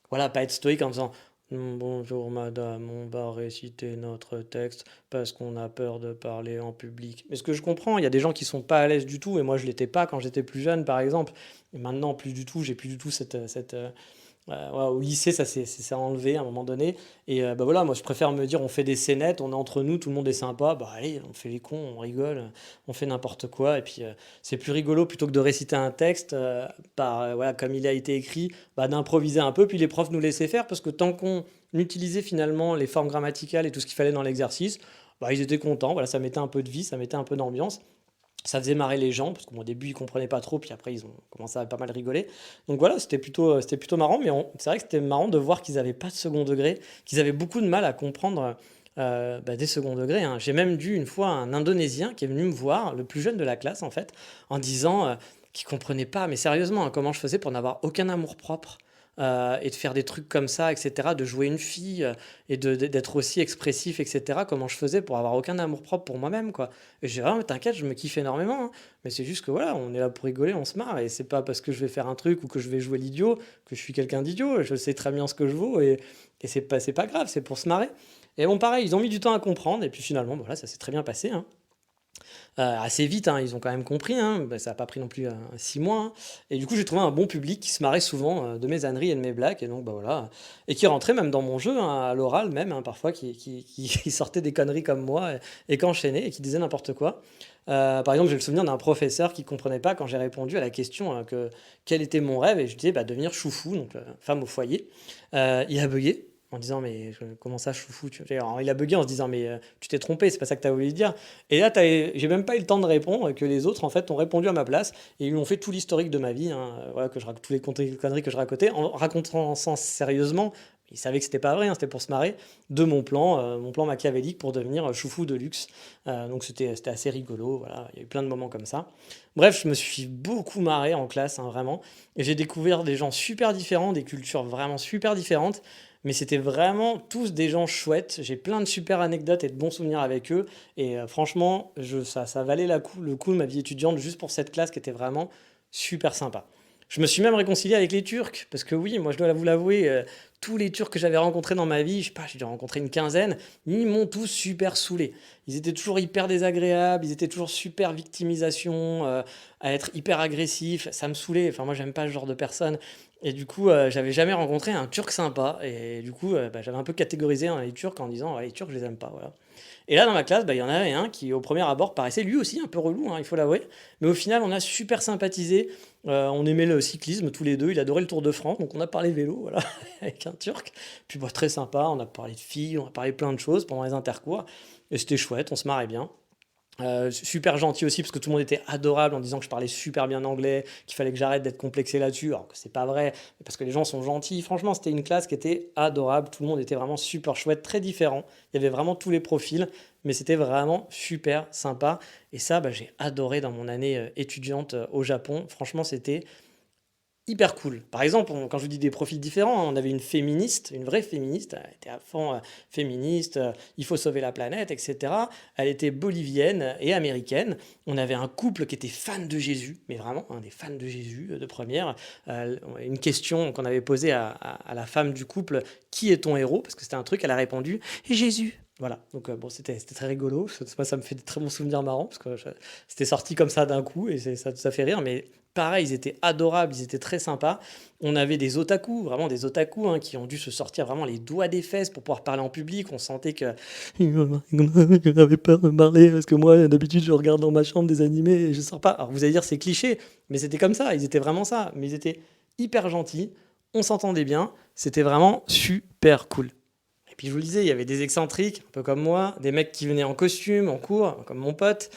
voilà, pas être stoïque en disant bonjour madame, on va réciter notre texte parce qu'on a peur de parler en public. Mais ce que je comprends, il y a des gens qui sont pas à l'aise du tout, et moi je l'étais pas quand j'étais plus jeune, par exemple. Et maintenant, plus du tout, j'ai plus du tout ouais, au lycée, ça enlevé à un moment donné. Et bah voilà, moi je préfère me dire on fait des scénettes, on est entre nous, tout le monde est sympa. Bah allez, on fait les cons, on rigole, on fait n'importe quoi. Et puis c'est plus rigolo plutôt que de réciter un texte voilà, comme il a été écrit, bah, d'improviser un peu. Puis les profs nous laissaient faire parce que tant qu'on utilisait finalement les formes grammaticales et tout ce qu'il fallait dans l'exercice, bah, ils étaient contents. Voilà, ça mettait un peu de vie, ça mettait un peu d'ambiance. Ça faisait marrer les gens, parce qu'au début ils comprenaient pas trop, puis après ils ont commencé à pas mal rigoler. Donc voilà, c'était plutôt marrant, mais c'est vrai que c'était marrant de voir qu'ils avaient pas de second degré, qu'ils avaient beaucoup de mal à comprendre bah, des second degrés, hein. J'ai même dû une fois un Indonésien qui est venu me voir, le plus jeune de la classe en fait, en disant qu'il comprenait pas, mais sérieusement, hein, comment je faisais pour n'avoir aucun amour propre. Et de faire des trucs comme ça, etc., de jouer une fille et d'être aussi expressif, etc., comment je faisais pour avoir aucun amour propre pour moi-même, quoi. Et j'ai vraiment, t'inquiète, je me kiffe énormément, hein. Mais c'est juste que voilà, on est là pour rigoler, on se marre, et c'est pas parce que je vais faire un truc ou que je vais jouer l'idiot que je suis quelqu'un d'idiot. Je sais très bien ce que je vaux, et c'est pas grave, c'est pour se marrer. Et bon, pareil, ils ont mis du temps à comprendre, et puis finalement, voilà, ça s'est très bien passé, hein. Assez vite, hein, ils ont quand même compris, hein, bah, ça n'a pas pris non plus 6 mois, hein. Et du coup, j'ai trouvé un bon public qui se marrait souvent de mes âneries et de mes blagues, et donc bah voilà, et qui rentrait même dans mon jeu, hein, à l'oral même, hein, parfois, qui sortait des conneries comme moi, et qui enchaînait et qui disait n'importe quoi. Par exemple, j'ai le souvenir d'un professeur qui comprenait pas quand j'ai répondu à la question quel était mon rêve, et je disais bah, devenir choufou, donc femme au foyer. Il a bugué en disant mais comment ça choufou Alors, il a bugué en se disant mais tu t'es trompé, c'est pas ça que tu as voulu dire. Et là j'ai même pas eu le temps de répondre, que les autres en fait ont répondu à ma place, et ils m'ont fait tout l'historique de ma vie, hein, voilà, tous les conneries que je racontais en racontant ça sérieusement. Ils savaient que c'était pas vrai, hein, c'était pour se marrer de mon plan machiavélique pour devenir choufou de luxe. Donc c'était assez rigolo, voilà, il y a eu plein de moments comme ça. Bref, je me suis beaucoup marré en classe, hein, vraiment. Et j'ai découvert des gens super différents, des cultures vraiment super différentes. Mais c'était vraiment tous des gens chouettes. J'ai plein de super anecdotes et de bons souvenirs avec eux. Et franchement, ça valait le coup de ma vie étudiante juste pour cette classe qui était vraiment super sympa. Je me suis même réconcilié avec les Turcs, parce que oui, moi je dois vous l'avouer, tous les Turcs que j'avais rencontrés dans ma vie, je sais pas, j'ai dû en rencontrer une quinzaine, ils m'ont tous super saoulé. Ils étaient toujours hyper désagréables, ils étaient toujours super victimisation, à être hyper agressifs, ça me saoulait, enfin moi j'aime pas ce genre de personnes. Et du coup, j'avais jamais rencontré un Turc sympa, et du coup, j'avais un peu catégorisé hein, les Turcs en disant, ouais, les Turcs je les aime pas, voilà. Et là, dans ma classe, il y en avait un qui, au premier abord, paraissait lui aussi un peu relou, hein, il faut l'avouer. Mais au final, on a super sympathisé. On aimait le cyclisme tous les deux. Il adorait le Tour de France. Donc, on a parlé vélo, voilà, avec un Turc. Puis, très sympa. On a parlé de filles, on a parlé plein de choses pendant les intercours. Et c'était chouette, on se marrait bien. Super gentil aussi parce que tout le monde était adorable en disant que je parlais super bien anglais, qu'il fallait que j'arrête d'être complexé là-dessus, alors que c'est pas vrai, mais parce que les gens sont gentils. Franchement, c'était une classe qui était adorable, tout le monde était vraiment super chouette, très différent. Il y avait vraiment tous les profils, mais c'était vraiment super sympa. Et ça, j'ai adoré dans mon année étudiante au Japon. Franchement, c'était hyper cool. Par exemple, quand je vous dis des profils différents, hein, on avait une féministe, une vraie féministe, elle était à fond féministe, il faut sauver la planète, etc. Elle était bolivienne et américaine. On avait un couple qui était fan de Jésus, mais vraiment, hein, des fans de Jésus de première. Une question qu'on avait posée à la femme du couple, qui est ton héros? Parce que c'était un truc, elle a répondu, Jésus. Voilà, donc bon, c'était très rigolo. Moi, ça me fait de très bons souvenirs marrants, parce que c'était sorti comme ça d'un coup, et ça fait rire, mais pareil, ils étaient adorables, ils étaient très sympas. On avait des otaku, vraiment des otaku, hein, qui ont dû se sortir vraiment les doigts des fesses pour pouvoir parler en public. On sentait que j'avais peur de parler parce que moi, d'habitude, je regarde dans ma chambre des animés et je sors pas. Alors vous allez dire c'est cliché, mais c'était comme ça. Ils étaient vraiment ça, mais ils étaient hyper gentils. On s'entendait bien. C'était vraiment super cool. Et puis je vous le disais, il y avait des excentriques, un peu comme moi, des mecs qui venaient en costume, en cours, comme mon pote,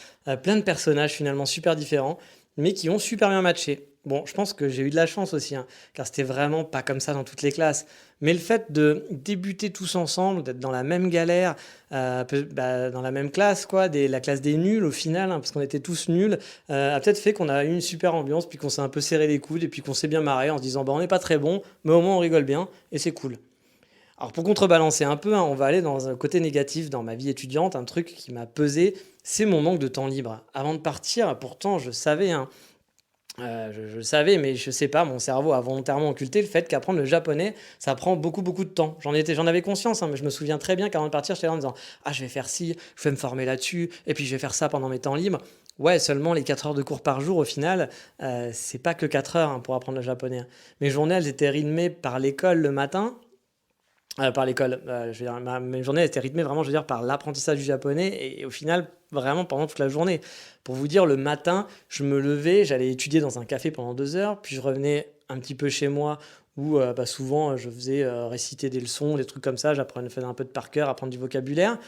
plein de personnages finalement super différents, mais qui ont super bien matché. Bon, je pense que j'ai eu de la chance aussi, hein, car c'était vraiment pas comme ça dans toutes les classes. Mais le fait de débuter tous ensemble, d'être dans la même galère, dans la même classe, quoi, la classe des nuls au final, hein, parce qu'on était tous nuls, a peut-être fait qu'on a eu une super ambiance, puis qu'on s'est un peu serré les coudes, et puis qu'on s'est bien marré en se disant, on n'est pas très bon, mais au moins on rigole bien, et c'est cool. Alors pour contrebalancer un peu, hein, on va aller dans un côté négatif dans ma vie étudiante, un truc qui m'a pesé, c'est mon manque de temps libre. Avant de partir, pourtant je savais, hein, je le savais, mais je sais pas, mon cerveau a volontairement occulté le fait qu'apprendre le japonais, ça prend beaucoup beaucoup de temps. J'en avais conscience, hein, mais je me souviens très bien qu'avant de partir, j'étais là en me disant, ah je vais faire ci, je vais me former là-dessus, et puis je vais faire ça pendant mes temps libres. Ouais, seulement les 4 heures de cours par jour, au final, c'est pas que 4 heures hein, pour apprendre le japonais, hein. Mes journées, elles étaient rythmées par l'école le matin, par l'école. Je veux dire, mes journées étaient rythmées vraiment, je veux dire, par l'apprentissage du japonais et au final, vraiment pendant toute la journée. Pour vous dire, le matin, je me levais, j'allais étudier dans un café pendant 2 heures, puis je revenais un petit peu chez moi où souvent je faisais réciter des leçons, des trucs comme ça, j'apprenais, faisais un peu de par cœur, apprendre du vocabulaire.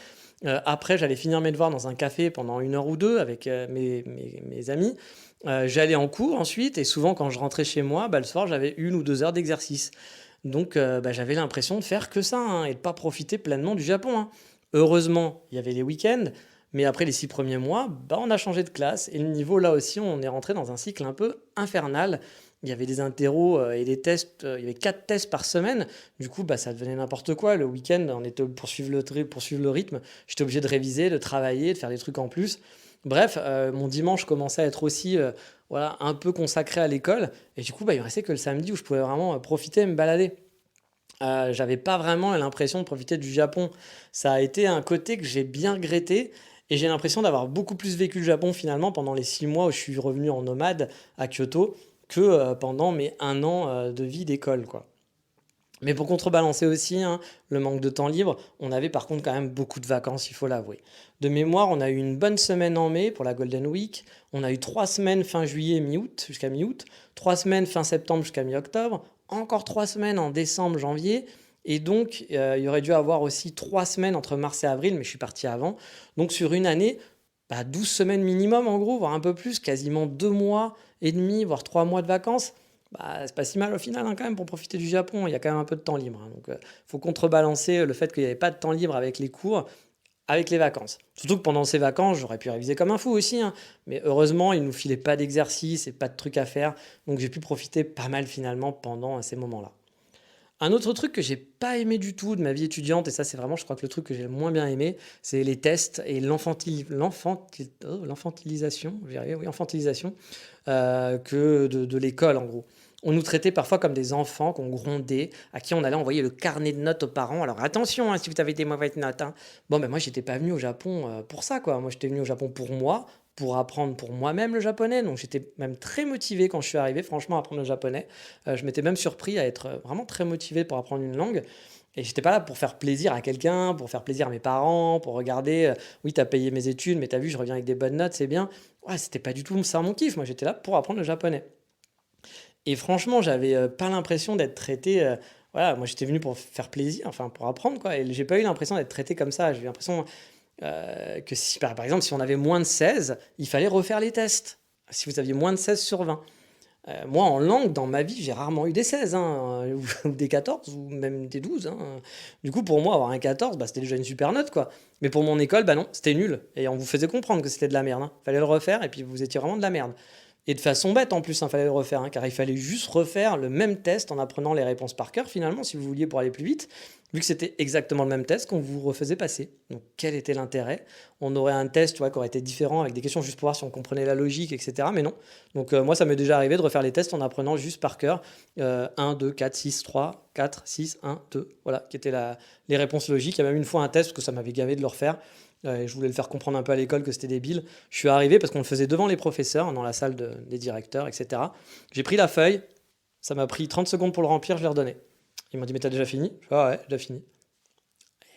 Après, j'allais finir mes devoirs dans un café pendant 1 heure ou 2 avec mes amis. J'allais en cours ensuite, et souvent quand je rentrais chez moi, le soir, j'avais 1 ou 2 heures d'exercice. Donc j'avais l'impression de faire que ça hein, et de pas profiter pleinement du Japon, hein. Heureusement, il y avait les week-ends, mais après les 6 premiers mois, on a changé de classe et le niveau là aussi, on est rentré dans un cycle un peu infernal. Il y avait des interros et des tests, il y avait 4 tests par semaine. Du coup, ça devenait n'importe quoi. Le week-end, on était pour suivre le rythme. J'étais obligé de réviser, de travailler, de faire des trucs en plus. Bref, mon dimanche commençait à être aussi voilà, un peu consacré à l'école. Et du coup, il ne restait que le samedi où je pouvais vraiment profiter et me balader. J'avais pas vraiment l'impression de profiter du Japon. Ça a été un côté que j'ai bien regretté. Et j'ai l'impression d'avoir beaucoup plus vécu le Japon finalement pendant les 6 mois où je suis revenu en nomade à Kyoto que pendant mes 1 an de vie d'école, quoi. Mais pour contrebalancer aussi hein, le manque de temps libre, on avait par contre quand même beaucoup de vacances, il faut l'avouer. De mémoire, on a eu une bonne semaine en mai pour la Golden Week, on a eu 3 semaines fin juillet, mi-août, jusqu'à mi-août, 3 semaines fin septembre jusqu'à mi-octobre, encore 3 semaines en décembre, janvier, et donc il y aurait dû avoir aussi 3 semaines entre mars et avril, mais je suis parti avant. Donc sur une année, 12 semaines minimum en gros, voire un peu plus, quasiment 2 mois et demi, voire 3 mois de vacances. C'est pas si mal au final hein, quand même pour profiter du Japon, il y a quand même un peu de temps libre, hein. Donc faut contrebalancer le fait qu'il n'y avait pas de temps libre avec les cours, avec les vacances. Surtout que pendant ces vacances, j'aurais pu réviser comme un fou aussi, hein. Mais heureusement, ils nous filaient pas d'exercices et pas de trucs à faire, donc j'ai pu profiter pas mal finalement pendant ces moments-là. Un autre truc que j'ai pas aimé du tout de ma vie étudiante, et ça c'est vraiment je crois que le truc que j'ai le moins bien aimé, c'est les tests et l'enfantilisation, j'y arrive, oui, enfantilisation que de l'école en gros. On nous traitait parfois comme des enfants qu'on grondait, à qui on allait envoyer le carnet de notes aux parents. Alors attention, hein, si vous avez des mauvaises notes, hein. Bon, ben moi, j'étais pas venu au Japon pour ça, quoi. Moi, j'étais venu au Japon pour moi, pour apprendre pour moi-même le japonais. Donc, j'étais même très motivé quand je suis arrivé, franchement, à apprendre le japonais. Je m'étais même surpris à être vraiment très motivé pour apprendre une langue. Et j'étais pas là pour faire plaisir à quelqu'un, pour faire plaisir à mes parents, pour regarder, oui, t'as payé mes études, mais t'as vu, je reviens avec des bonnes notes, c'est bien. Ouais, c'était pas du tout ça mon kiff. Moi, j'étais là pour apprendre le japonais. Et franchement, j'avais pas l'impression d'être traité. Voilà, moi j'étais venu pour faire plaisir, enfin pour apprendre quoi. Et j'ai pas eu l'impression d'être traité comme ça. J'ai eu l'impression que si, par exemple, si on avait moins de 16, il fallait refaire les tests. Si vous aviez moins de 16 sur 20. Moi, en langue, dans ma vie, j'ai rarement eu des 16, hein, ou des 14, ou même des 12, hein. Du coup, pour moi, avoir un 14, bah, c'était déjà une super note, quoi. Mais pour mon école, bah non, c'était nul. Et on vous faisait comprendre que c'était de la merde, hein. Fallait le refaire, et puis vous étiez vraiment de la merde. Et de façon bête en plus, il fallait le refaire, hein, car il fallait juste refaire le même test en apprenant les réponses par cœur, finalement, si vous vouliez pour aller plus vite, vu que c'était exactement le même test qu'on vous refaisait passer. Donc quel était l'intérêt? On aurait un test, tu vois, qui aurait été différent, avec des questions juste pour voir si on comprenait la logique, etc. Mais non. Donc moi, ça m'est déjà arrivé de refaire les tests en apprenant juste par cœur 1, 2, 4, 6, 3, 4, 6, 1, 2, voilà, qui étaient les réponses logiques. Il y a même une fois un test, parce que ça m'avait gavé de le refaire, et je voulais le faire comprendre un peu à l'école que c'était débile. Je suis arrivé parce qu'on le faisait devant les professeurs, dans la salle des directeurs, etc. J'ai pris la feuille, ça m'a pris 30 secondes pour le remplir, je l'ai redonné. Ils m'ont dit, mais t'as déjà fini? Je fais, ah ouais, j'ai déjà fini.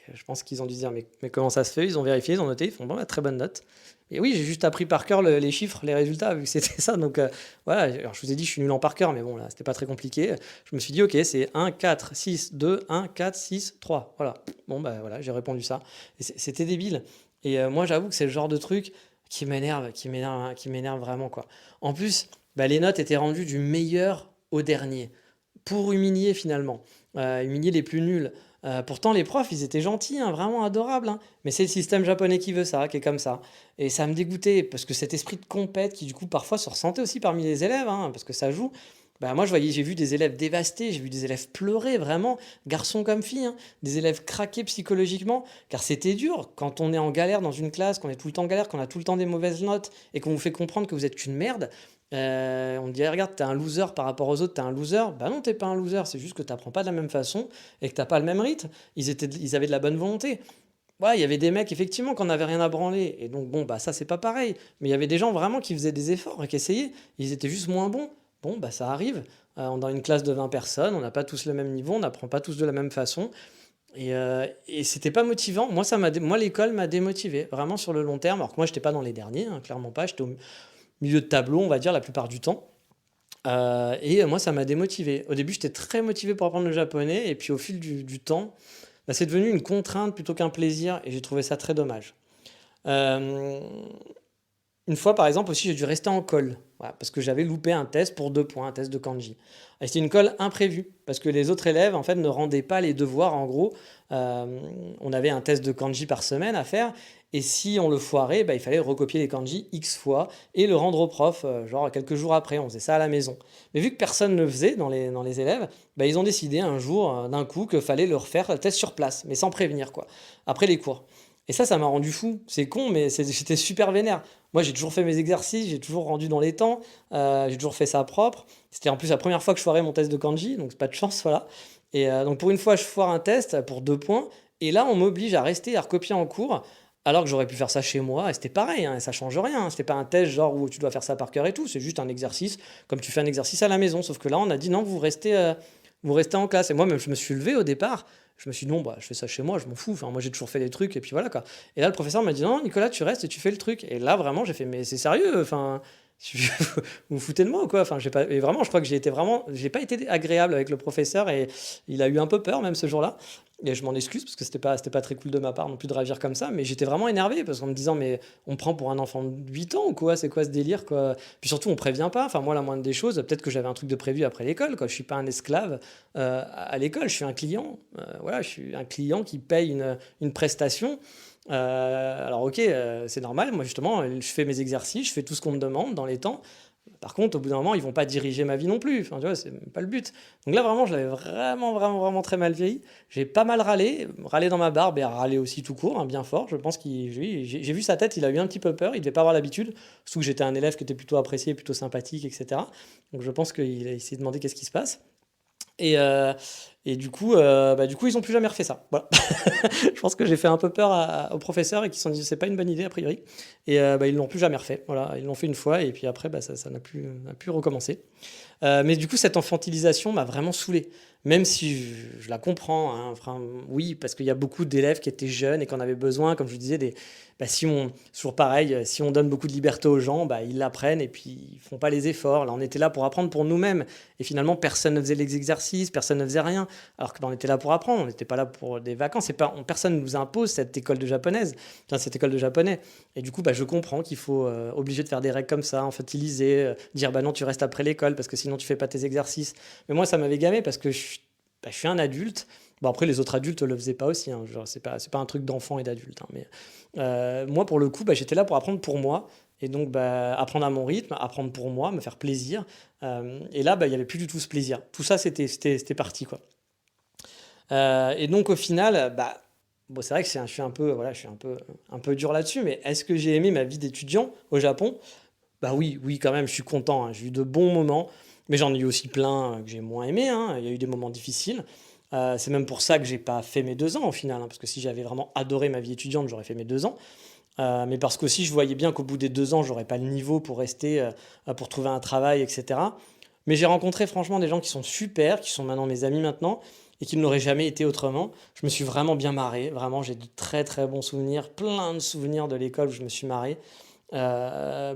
Et je pense qu'ils ont dû se dire, mais comment ça se fait? Ils ont vérifié, ils ont noté, ils font, bon, bah, très bonne note. Et oui, j'ai juste appris par cœur les chiffres, les résultats, vu que c'était ça. Donc voilà, alors je vous ai dit, je suis nul en par cœur, mais bon, là, c'était pas très compliqué. Je me suis dit, ok, c'est 1, 4, 6, 2, 1, 4, 6, 3. Voilà. Bon, bah voilà, j'ai répondu ça. Et c'était débile. Et moi, j'avoue que c'est le genre de truc qui m'énerve vraiment, quoi. En plus, bah, les notes étaient rendues du meilleur au dernier, pour humilier finalement, humilier les plus nuls. Pourtant, les profs, ils étaient gentils, hein, vraiment adorables, hein. Mais c'est le système japonais qui veut ça, qui est comme ça. Et ça me dégoûtait, parce que cet esprit de compète qui, du coup, parfois se ressentait aussi parmi les élèves, hein, parce que ça joue. Bah, moi, j'ai vu des élèves dévastés, j'ai vu des élèves pleurer, vraiment, garçons comme filles, hein, des élèves craquer psychologiquement, car c'était dur. Quand on est en galère dans une classe, qu'on est tout le temps en galère, qu'on a tout le temps des mauvaises notes, et qu'on vous fait comprendre que vous êtes qu'une merde, on dit, ah, regarde, t'es un loser par rapport aux autres, t'es un loser. Bah non, t'es pas un loser, c'est juste que t'apprends pas de la même façon et que t'as pas le même rythme. Ils avaient de la bonne volonté. Ouais, il y avait des mecs, effectivement, qui en avaient rien à branler. Et donc, bon, bah ça, c'est pas pareil. Mais il y avait des gens vraiment qui faisaient des efforts et qui essayaient. Ils étaient juste moins bons. Bon, bah ça arrive. Dans une classe de 20 personnes, on n'a pas tous le même niveau, on n'apprend pas tous de la même façon. Et c'était pas motivant. Moi, moi l'école m'a démotivé, vraiment sur le long terme. Alors que moi, j'étais pas dans les derniers, hein, clairement pas. J'étais au milieu de tableau, on va dire, la plupart du temps. Et moi, ça m'a démotivé. Au début, j'étais très motivé pour apprendre le japonais. Et puis, au fil du temps, bah, c'est devenu une contrainte plutôt qu'un plaisir. Et j'ai trouvé ça très dommage. Euh, une fois, par exemple, aussi, j'ai dû rester en colle. Voilà, parce que j'avais loupé un test pour 2 points, un test de kanji. Et c'était une colle imprévue, parce que les autres élèves, en fait, ne rendaient pas les devoirs. En gros, Euh, on avait un test de kanji par semaine à faire. Et si on le foirait, bah, il fallait recopier les kanji X fois et le rendre au prof, genre quelques jours après. On faisait ça à la maison. Mais vu que personne ne le faisait dans les élèves, bah, ils ont décidé un jour, d'un coup, qu'il fallait leur faire le test sur place, mais sans prévenir, quoi, après les cours. Et ça m'a rendu fou. C'est con, mais j'étais super vénère. Moi, j'ai toujours fait mes exercices, j'ai toujours rendu dans les temps, j'ai toujours fait ça propre. C'était en plus la première fois que je foirais mon test de kanji, donc c'est pas de chance, voilà. Et donc pour une fois, je foire un test pour 2 points, et là, on m'oblige à rester à recopier en cours, alors que j'aurais pu faire ça chez moi, et c'était pareil, hein, et ça change rien, hein. C'était pas un test genre où tu dois faire ça par cœur et tout, c'est juste un exercice, comme tu fais un exercice à la maison, sauf que là, on a dit non, vous restez en classe. Et moi, même, je me suis levé au départ. Je me suis dit, non, bah, je fais ça chez moi, je m'en fous. Enfin, moi, j'ai toujours fait des trucs, et puis voilà, quoi. Et là, le professeur m'a dit, non, Nicolas, tu restes et tu fais le truc. Et là, vraiment, j'ai fait, mais c'est sérieux, enfin, vous vous foutez de moi ou quoi? Enfin, j'ai pas, et vraiment, je crois que j'ai pas été agréable avec le professeur, et il a eu un peu peur, même ce jour-là. Et je m'en excuse, parce que c'était pas très cool de ma part non plus de réagir comme ça, mais j'étais vraiment énervé, parce qu'en me disant, mais on me prend pour un enfant de 8 ans ou quoi? C'est quoi ce délire, quoi? Puis surtout, on prévient pas. Enfin, moi, la moindre des choses, peut-être que j'avais un truc de prévu après l'école, quoi. Je suis pas un esclave à l'école, je suis un client. Voilà, je suis un client qui paye une prestation. Alors ok, c'est normal, moi justement, je fais mes exercices, je fais tout ce qu'on me demande dans les temps. Par contre, au bout d'un moment, ils vont pas diriger ma vie non plus. Enfin, tu vois, c'est même pas le but. Donc là, vraiment, je l'avais vraiment, vraiment, vraiment très mal vieilli. J'ai pas mal râlé dans ma barbe et râlé aussi tout court, hein, bien fort. Je pense j'ai vu sa tête, il a eu un petit peu peur. Il devait pas avoir l'habitude. Surtout que j'étais un élève qui était plutôt apprécié, plutôt sympathique, etc. Donc je pense qu'il s'est demandé qu'est-ce qui se passe. Et, euh, et du coup, ils ont plus jamais refait ça. Voilà. Je pense que j'ai fait un peu peur aux professeurs et qu'ils se sont dit c'est pas une bonne idée a priori. Ils l'ont plus jamais refait. Voilà, ils l'ont fait une fois et puis après ça n'a plus recommencé. Mais du coup, cette infantilisation m'a vraiment saoulé. Même si je la comprends, hein, enfin, oui, parce qu'il y a beaucoup d'élèves qui étaient jeunes et qu'on avait besoin, comme je vous disais, si on, toujours pareil, si on donne beaucoup de liberté aux gens, ils l'apprennent et puis ils font pas les efforts. Là, on était là pour apprendre pour nous-mêmes. Et finalement, personne ne faisait les exercices, personne ne faisait rien. Alors que on était là pour apprendre, on n'était pas là pour des vacances. Personne ne nous impose cette école de japonaise, enfin, cette école de japonais. Et du coup, je comprends qu'il faut obligé de faire des règles comme ça, infantiliser, dire non, tu restes après l'école parce que sinon tu fais pas tes exercices. Mais moi, ça m'avait gamé parce que je suis un adulte. Bon, après, les autres adultes le faisaient pas aussi. Hein. Genre, c'est pas un truc d'enfant et d'adulte. Hein. Mais moi, pour le coup, j'étais là pour apprendre pour moi. Et donc, apprendre à mon rythme, apprendre pour moi, me faire plaisir. Et là, il y avait plus du tout ce plaisir. Tout ça, c'était parti, quoi. Et donc, au final, bon, c'est vrai que je suis un peu, voilà, un peu dur là-dessus. Mais est-ce que j'ai aimé ma vie d'étudiant au Japon? Bah oui, oui, quand même, je suis content. Hein. J'ai eu de bons moments, mais j'en ai eu aussi plein que j'ai moins aimé. Hein. Il y a eu des moments difficiles. C'est même pour ça que j'ai pas fait mes 2 ans au final, hein, parce que si j'avais vraiment adoré ma vie étudiante, j'aurais fait mes 2 ans. Mais parce qu'aussi, je voyais bien qu'au bout des 2 ans, j'aurais pas le niveau pour rester, pour trouver un travail, etc. Mais j'ai rencontré franchement des gens qui sont super, qui sont maintenant mes amis maintenant, et qui ne l'auraient jamais été autrement. Je me suis vraiment bien marré. Vraiment, j'ai de très très bons souvenirs, plein de souvenirs de l'école où je me suis marré.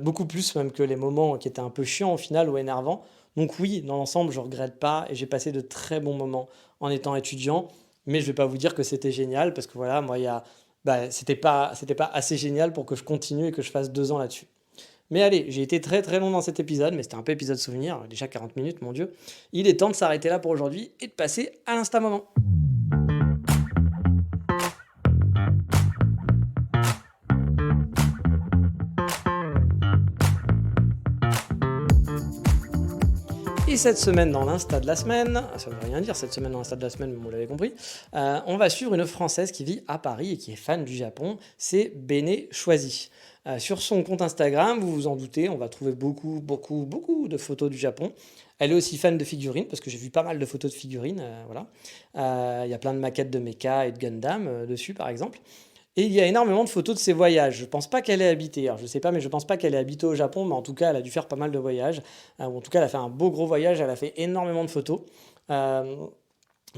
Beaucoup plus même que les moments qui étaient un peu chiants au final ou énervants. Donc oui, dans l'ensemble, je regrette pas et j'ai passé de très bons moments en étant étudiant. Mais je vais pas vous dire que c'était génial parce que voilà, moi, c'était pas assez génial pour que je continue et que je fasse 2 ans là-dessus. Mais allez, j'ai été très très long dans cet épisode, mais c'était un peu épisode souvenir, déjà 40 minutes, mon Dieu. Il est temps de s'arrêter là pour aujourd'hui et de passer à l'instant moment. Et cette semaine dans l'Insta de la semaine, ça ne veut rien dire cette semaine dans l'Insta de la semaine, mais vous l'avez compris, on va suivre une Française qui vit à Paris et qui est fan du Japon, c'est Béné Choisy. Sur son compte Instagram, vous vous en doutez, on va trouver beaucoup, beaucoup, beaucoup de photos du Japon. Elle est aussi fan de figurines, parce que j'ai vu pas mal de photos de figurines, voilà. Il y a plein de maquettes de mecha et de Gundam dessus, par exemple. Et il y a énormément de photos de ses voyages. Je pense pas qu'elle ait habité. Alors je sais pas, mais je pense pas qu'elle ait habité au Japon, mais en tout cas, elle a dû faire pas mal de voyages. Ou en tout cas, elle a fait un beau gros voyage. Elle a fait énormément de photos. Euh,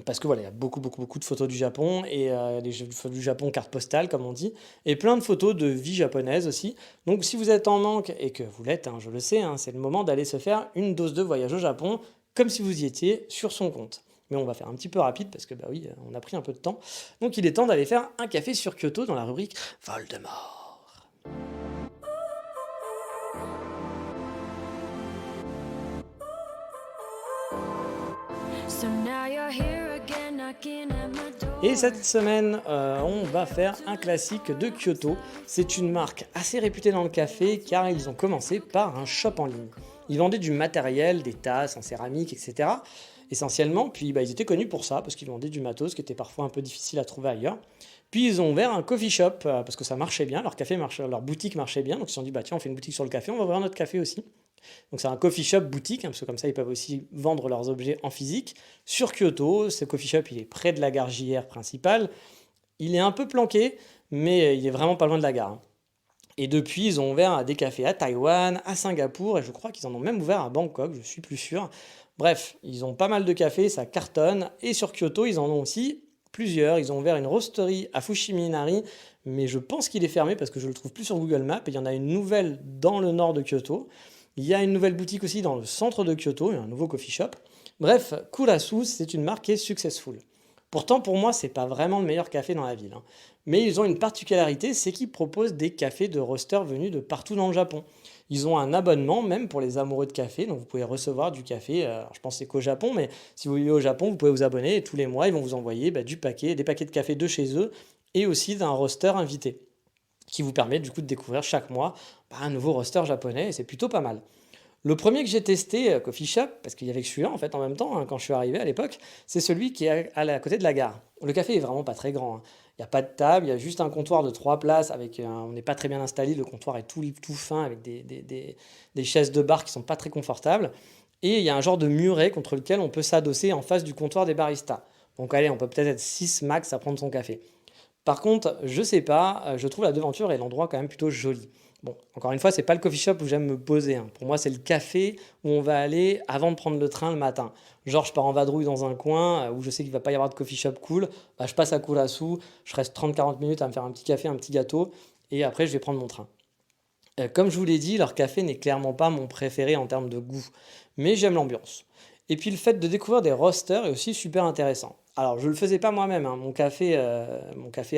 Parce que voilà, il y a beaucoup, beaucoup, beaucoup de photos du Japon et des photos du Japon carte postale, comme on dit, et plein de photos de vie japonaise aussi. Donc, si vous êtes en manque et que vous l'êtes, hein, je le sais, hein, c'est le moment d'aller se faire une dose de voyage au Japon, comme si vous y étiez sur son compte. Mais on va faire un petit peu rapide parce que, bah oui, on a pris un peu de temps. Donc, il est temps d'aller faire un café sur Kyoto dans la rubrique Voldemort. So now you're here again, knocking at my door. Et cette semaine, on va faire un classique de Kyoto. C'est une marque assez réputée dans le café car ils ont commencé par un shop en ligne. Ils vendaient du matériel, des tasses en céramique, etc. Essentiellement, puis ils étaient connus pour ça, parce qu'ils vendaient du matos qui était parfois un peu difficile à trouver ailleurs. Puis ils ont ouvert un coffee shop, parce que ça marchait bien, leur boutique marchait bien, donc ils se sont dit, tiens, on fait une boutique sur le café, on va ouvrir notre café aussi. Donc c'est un coffee shop boutique, hein, parce que comme ça ils peuvent aussi vendre leurs objets en physique. Sur Kyoto, ce coffee shop il est près de la gare JR principale. Il est un peu planqué, mais il est vraiment pas loin de la gare. Et depuis, ils ont ouvert des cafés à Taïwan, à Singapour, et je crois qu'ils en ont même ouvert à Bangkok, je suis plus sûr. Bref, ils ont pas mal de cafés, ça cartonne. Et sur Kyoto, ils en ont aussi plusieurs. Ils ont ouvert une roasterie à Fushimi-Inari, mais je pense qu'il est fermé parce que je le trouve plus sur Google Maps. Et il y en a une nouvelle dans le nord de Kyoto. Il y a une nouvelle boutique aussi dans le centre de Kyoto, il y a un nouveau coffee shop. Bref, Kurasu, c'est une marque qui est successful. Pourtant, pour moi, c'est pas vraiment le meilleur café dans la ville. Hein. Mais ils ont une particularité, c'est qu'ils proposent des cafés de roasters venus de partout dans le Japon. Ils ont un abonnement même pour les amoureux de café, donc vous pouvez recevoir du café. Alors je pense que c'est qu'au Japon, mais si vous vivez au Japon, vous pouvez vous abonner et tous les mois, ils vont vous envoyer des paquets de café de chez eux et aussi d'un roaster invité qui vous permet du coup de découvrir chaque mois un nouveau roaster japonais et c'est plutôt pas mal. Le premier que j'ai testé, coffee shop, parce qu'il y avait que celui-là en fait en même temps, hein, quand je suis arrivé à l'époque, c'est celui qui est à côté de la gare. Le café est vraiment pas très grand, hein. Il n'y a pas de table, il y a juste un comptoir de 3 places avec on n'est pas très bien installé, le comptoir est tout fin avec des chaises de bar qui sont pas très confortables. Et il y a un genre de muret contre lequel on peut s'adosser en face du comptoir des baristas. Donc allez, on peut peut-être être 6 max à prendre son café. Par contre, je sais pas, je trouve la devanture et l'endroit quand même plutôt joli. Bon, encore une fois, c'est pas le coffee shop où j'aime me poser, hein. Pour moi, c'est le café où on va aller avant de prendre le train le matin. Genre, je pars en vadrouille dans un coin où je sais qu'il va pas y avoir de coffee shop cool. Bah, je passe à Curaçao, je reste 30-40 minutes à me faire un petit café, un petit gâteau, et après, je vais prendre mon train. Comme je vous l'ai dit, leur café n'est clairement pas mon préféré en termes de goût, mais j'aime l'ambiance. Et puis le fait de découvrir des roasters est aussi super intéressant. Alors je ne le faisais pas moi-même, hein. Mon café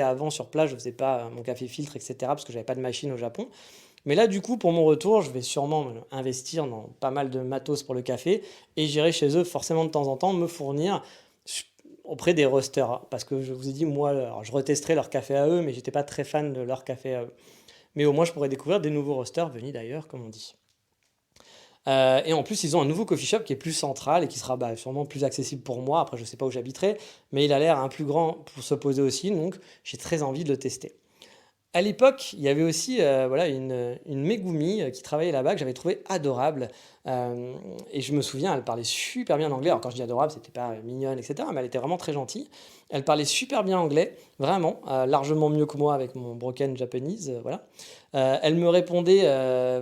avant sur place, je ne faisais pas mon café filtre, etc. parce que j'avais pas de machine au Japon. Mais là du coup pour mon retour, je vais sûrement investir dans pas mal de matos pour le café et j'irai chez eux forcément de temps en temps me fournir auprès des roasters. Parce que je vous ai dit, moi, alors, je retesterai leur café à eux, mais j'étais pas très fan de leur café à eux. Mais au moins je pourrais découvrir des nouveaux roasters venus d'ailleurs, comme on dit. Et en plus, ils ont un nouveau coffee shop qui est plus central et qui sera sûrement plus accessible pour moi. Après, je ne sais pas où j'habiterai, mais il a l'air un plus grand pour se poser aussi, donc j'ai très envie de le tester. À l'époque, il y avait aussi voilà, une Megumi qui travaillait là-bas que j'avais trouvé adorable. Et je me souviens, elle parlait super bien anglais. Alors quand je dis adorable, c'était pas mignonne, etc. Mais elle était vraiment très gentille. Elle parlait super bien anglais, vraiment, largement mieux que moi avec mon broken Japanese. Voilà. Elle me répondait,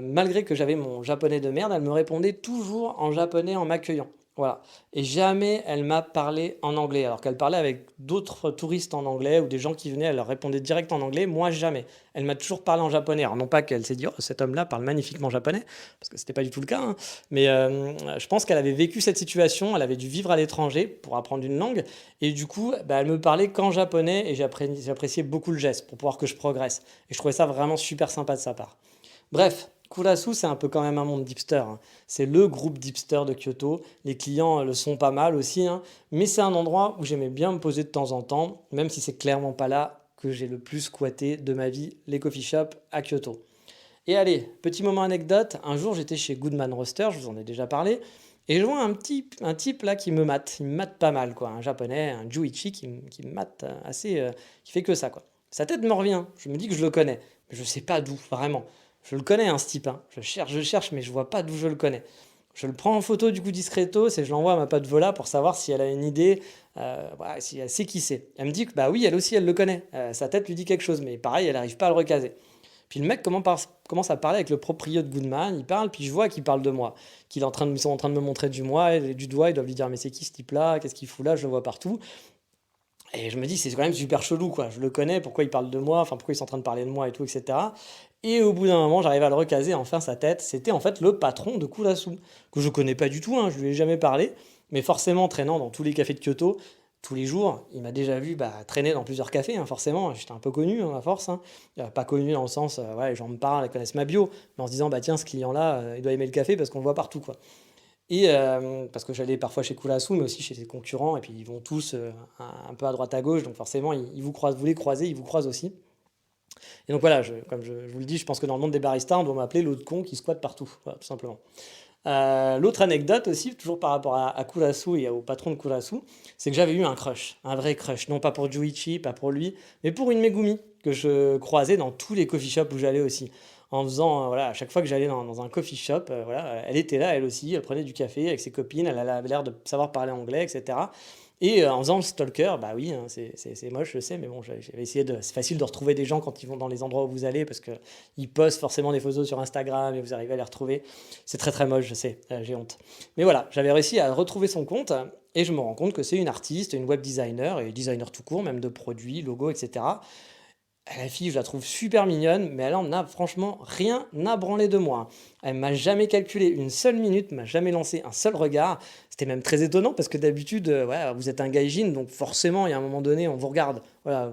malgré que j'avais mon japonais de merde, elle me répondait toujours en japonais en m'accueillant. Voilà. Et jamais elle m'a parlé en anglais, alors qu'elle parlait avec d'autres touristes en anglais ou des gens qui venaient, elle leur répondait direct en anglais, moi jamais. Elle m'a toujours parlé en japonais. Alors non pas qu'elle s'est dit, oh, cet homme-là parle magnifiquement japonais, parce que c'était pas du tout le cas, hein. Mais je pense qu'elle avait vécu cette situation, elle avait dû vivre à l'étranger pour apprendre une langue, et du coup, bah, elle me parlait qu'en japonais, et j'appréciais beaucoup le geste pour pouvoir que je progresse. Et je trouvais ça vraiment super sympa de sa part. Bref, Kurasu, c'est un peu quand même un monde d'hipster, hein. C'est le groupe d'hipsters de Kyoto. Les clients le sont pas mal aussi, hein. Mais c'est un endroit où j'aimais bien me poser de temps en temps, même si c'est clairement pas là que j'ai le plus squatté de ma vie, les coffee shops à Kyoto. Et allez, petit moment anecdote, un jour j'étais chez Goodman Roaster, je vous en ai déjà parlé, et je vois un type là qui me mate, il me mate pas mal quoi, un japonais, un Juichi qui me mate assez, qui fait que ça quoi. Sa tête me revient, je me dis que je le connais, mais je sais pas d'où, vraiment. Je le connais hein, ce type, hein. Je cherche, mais je vois pas d'où je le connais. Je le prends en photo du coup discretos et je l'envoie à ma pote Vola pour savoir si elle a une idée, voilà, si elle sait qui c'est. Elle me dit que bah oui, elle aussi elle le connaît. Sa tête lui dit quelque chose, mais pareil, elle n'arrive pas à le recaser. Puis le mec commence à parler avec le proprio de Goodman, il parle, puis je vois qu'il parle de moi, qu'ils sont en train de me montrer du doigt, ils doivent lui dire mais c'est qui ce type-là, qu'est-ce qu'il fout là, je le vois partout. Et je me dis c'est quand même super chelou quoi, je le connais, pourquoi il parle de moi, enfin pourquoi ils sont en train de parler de moi et tout, etc. Et au bout d'un moment j'arrive à le recaser, enfin sa tête, c'était en fait le patron de Kurasu, que je connais pas du tout, hein, je lui ai jamais parlé, mais forcément traînant dans tous les cafés de Kyoto, tous les jours, il m'a déjà vu traîner dans plusieurs cafés, hein, forcément. J'étais un peu connu hein, à force, hein. Pas connu dans le sens, ouais, les gens me parlent, ils connaissent ma bio, mais en se disant, bah tiens, ce client-là, il doit aimer le café parce qu'on le voit partout, quoi. Et parce que j'allais parfois chez Kurasu, mais aussi chez ses concurrents, et puis ils vont tous un peu à droite à gauche, donc forcément, ils vous croisent, vous les croisez, ils vous croisent aussi. Et donc voilà, comme je vous le dis, je pense que dans le monde des baristas, on doit m'appeler l'autre con qui squatte partout, voilà, tout simplement. L'autre anecdote aussi, toujours par rapport à Kurasu et au patron de Kurasu, c'est que j'avais eu un crush, un vrai crush, non pas pour Juichi, pas pour lui, mais pour une Megumi que je croisais dans tous les coffee shops où j'allais aussi. En faisant, voilà, à chaque fois que j'allais dans un coffee shop, voilà, elle était là, elle aussi, elle prenait du café avec ses copines, elle avait l'air de savoir parler anglais, etc. Et en faisant le stalker, bah oui, hein, c'est moche, je sais, mais bon, j'avais essayé de. C'est facile de retrouver des gens quand ils vont dans les endroits où vous allez, parce qu'ils postent forcément des photos sur Instagram et vous arrivez à les retrouver. C'est très très moche, je sais, j'ai honte. Mais voilà, j'avais réussi à retrouver son compte et je me rends compte que c'est une artiste, une web designer et designer tout court, même de produits, logos, etc. La fille, je la trouve super mignonne, mais elle en a franchement rien à branler de moi. Elle m'a jamais calculé une seule minute, m'a jamais lancé un seul regard. C'était même très étonnant parce que d'habitude, ouais, vous êtes un gaijin, donc forcément, il y a un moment donné, on vous regarde. Voilà,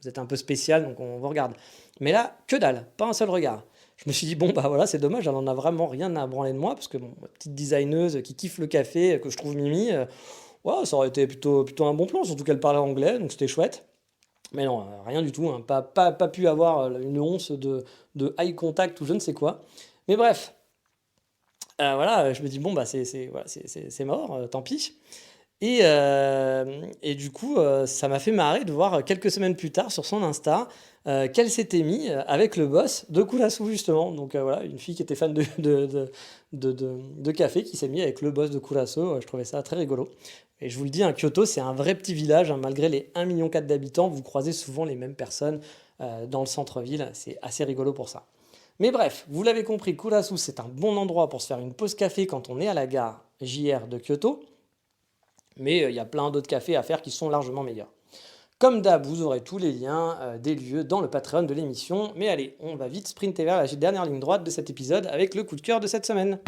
vous êtes un peu spécial, donc on vous regarde. Mais là, que dalle, pas un seul regard. Je me suis dit, bon, bah voilà, c'est dommage, elle en a vraiment rien à branler de moi, parce que bon, ma petite designeuse qui kiffe le café, que je trouve mimi, ouais, ça aurait été plutôt un bon plan, surtout qu'elle parlait anglais, donc c'était chouette. Mais non, rien du tout, hein. Pas pu avoir une once de eye contact ou je ne sais quoi. Mais bref, Voilà, je me dis: «Bon, bah, c'est mort, tant pis». Et du coup, ça m'a fait marrer de voir, quelques semaines plus tard sur son Insta, qu'elle s'était mis, avec le boss de Curaçao justement. Donc voilà, une fille qui était fan de café qui s'est mis avec le boss de Curaçao, je trouvais ça très rigolo. Et je vous le dis, hein, Kyoto, c'est un vrai petit village, hein, malgré les 1,4 million d'habitants, vous croisez souvent les mêmes personnes, dans le centre-ville, c'est assez rigolo pour ça. Mais bref, vous l'avez compris, Curaçao, c'est un bon endroit pour se faire une pause café quand on est à la gare JR de Kyoto. Mais il y a plein d'autres cafés à faire qui sont largement meilleurs. Comme d'hab, vous aurez tous les liens des lieux dans le Patreon de l'émission. Mais allez, on va vite sprinter vers la dernière ligne droite de cet épisode avec le coup de cœur de cette semaine.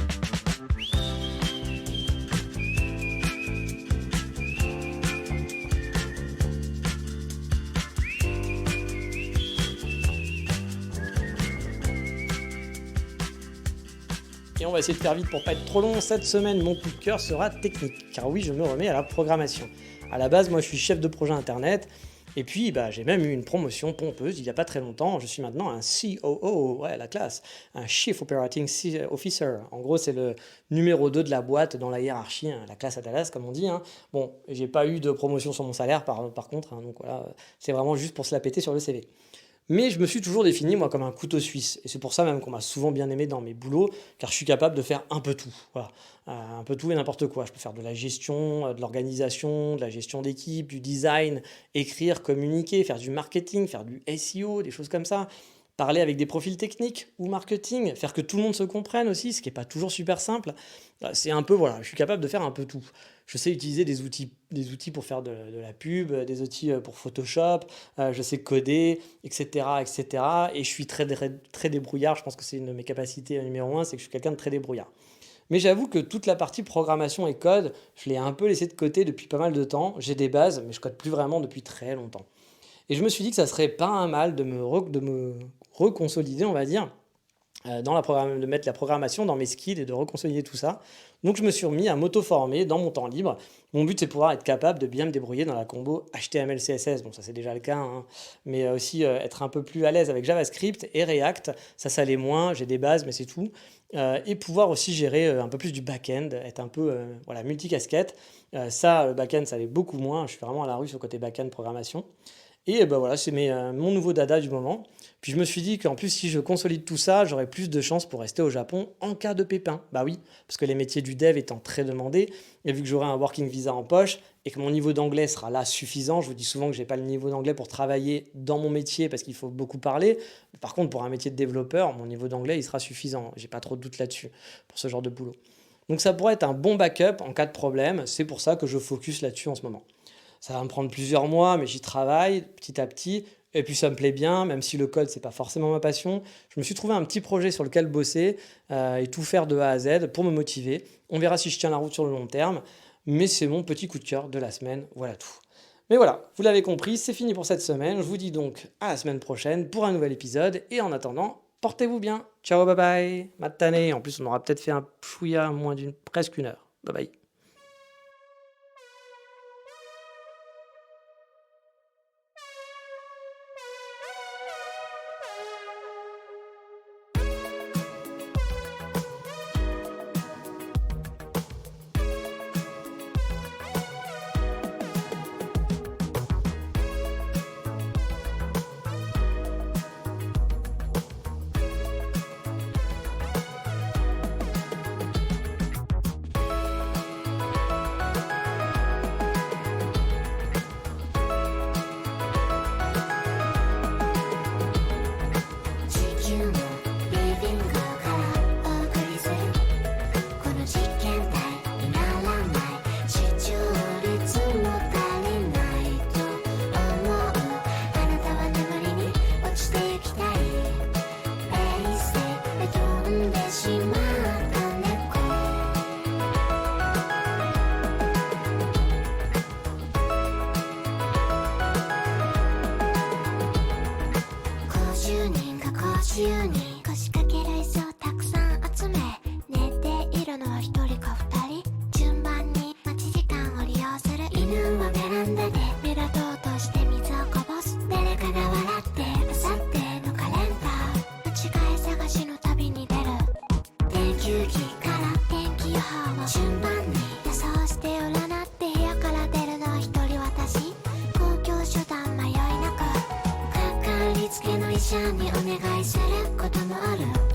Et on va essayer de faire vite pour pas être trop long. Cette semaine, mon coup de cœur sera technique. Car oui, je me remets à la programmation. À la base, moi, je suis chef de projet internet. Et puis, bah, j'ai même eu une promotion pompeuse il n'y a pas très longtemps. Je suis maintenant un COO, ouais, la classe. Un Chief Operating Officer. En gros, c'est le numéro 2 de la boîte dans la hiérarchie, hein, la classe à Dallas, comme on dit. Hein. Bon, j'ai pas eu de promotion sur mon salaire, par contre. Hein, donc voilà, c'est vraiment juste pour se la péter sur le CV. Mais je me suis toujours défini, moi, comme un couteau suisse. Et c'est pour ça même qu'on m'a souvent bien aimé dans mes boulots, car je suis capable de faire un peu tout. Voilà. Un peu tout et n'importe quoi. Je peux faire de la gestion, de l'organisation, de la gestion d'équipe, du design, écrire, communiquer, faire du marketing, faire du SEO, des choses comme ça. Parler avec des profils techniques ou marketing, faire que tout le monde se comprenne aussi, ce qui n'est pas toujours super simple. C'est un peu, voilà, je suis capable de faire un peu tout. Je sais utiliser des outils pour faire de la pub, des outils pour Photoshop, je sais coder, etc., etc. Et je suis très débrouillard. Je pense que c'est une de mes capacités numéro un, c'est que je suis quelqu'un de très débrouillard. Mais j'avoue que toute la partie programmation et code, je l'ai un peu laissé de côté depuis pas mal de temps. J'ai des bases, mais je code plus vraiment depuis très longtemps. Et je me suis dit que ça serait pas un mal de me reconsolider, on va dire, de mettre la programmation dans mes skills et de reconsolider tout ça. Donc je me suis remis à m'auto-former dans mon temps libre. Mon but c'est de pouvoir être capable de bien me débrouiller dans la combo HTML, CSS. Bon, ça c'est déjà le cas, hein. Mais aussi être un peu plus à l'aise avec JavaScript et React. Ça l'est moins, j'ai des bases, mais c'est tout. Et pouvoir aussi gérer un peu plus du back-end, être un peu voilà, multicasquette. Ça, le back-end, ça l'est beaucoup moins. Je suis vraiment à la rue sur le côté back-end programmation. Et bah voilà, c'est mon nouveau dada du moment. Puis je me suis dit qu'en plus, si je consolide tout ça, j'aurais plus de chances pour rester au Japon en cas de pépin. Bah oui, parce que les métiers du dev étant très demandés, et vu que j'aurai un working visa en poche, et que mon niveau d'anglais sera là suffisant, je vous dis souvent que j'ai pas le niveau d'anglais pour travailler dans mon métier, parce qu'il faut beaucoup parler. Par contre, pour un métier de développeur, mon niveau d'anglais, il sera suffisant. J'ai pas trop de doute là-dessus, pour ce genre de boulot. Donc ça pourrait être un bon backup en cas de problème, c'est pour ça que je focus là-dessus en ce moment. Ça va me prendre plusieurs mois, mais j'y travaille petit à petit. Et puis ça me plaît bien, même si le code, c'est pas forcément ma passion. Je me suis trouvé un petit projet sur lequel bosser et tout faire de A à Z pour me motiver. On verra si je tiens la route sur le long terme. Mais c'est mon petit coup de cœur de la semaine. Voilà tout. Mais voilà, vous l'avez compris, c'est fini pour cette semaine. Je vous dis donc à la semaine prochaine pour un nouvel épisode. Et en attendant, portez-vous bien. Ciao, bye bye. Matane. En plus, on aura peut-être fait un chouïa moins presque une heure. Bye bye.地球のリビングからお送りするこの実験台にならない視聴率も足りないと思うあなたは眠りに落ちていきたい衛星で飛んでしまった猫50人が50人腰掛ける椅子をたくさん集め寝ているのは1人か2人順番に待ち時間を利用する犬はベランダで目立とうとして水をこぼす誰かが笑ってあさってのカレンダー間違い探しの旅に出る電球機から医者にお願いすることもある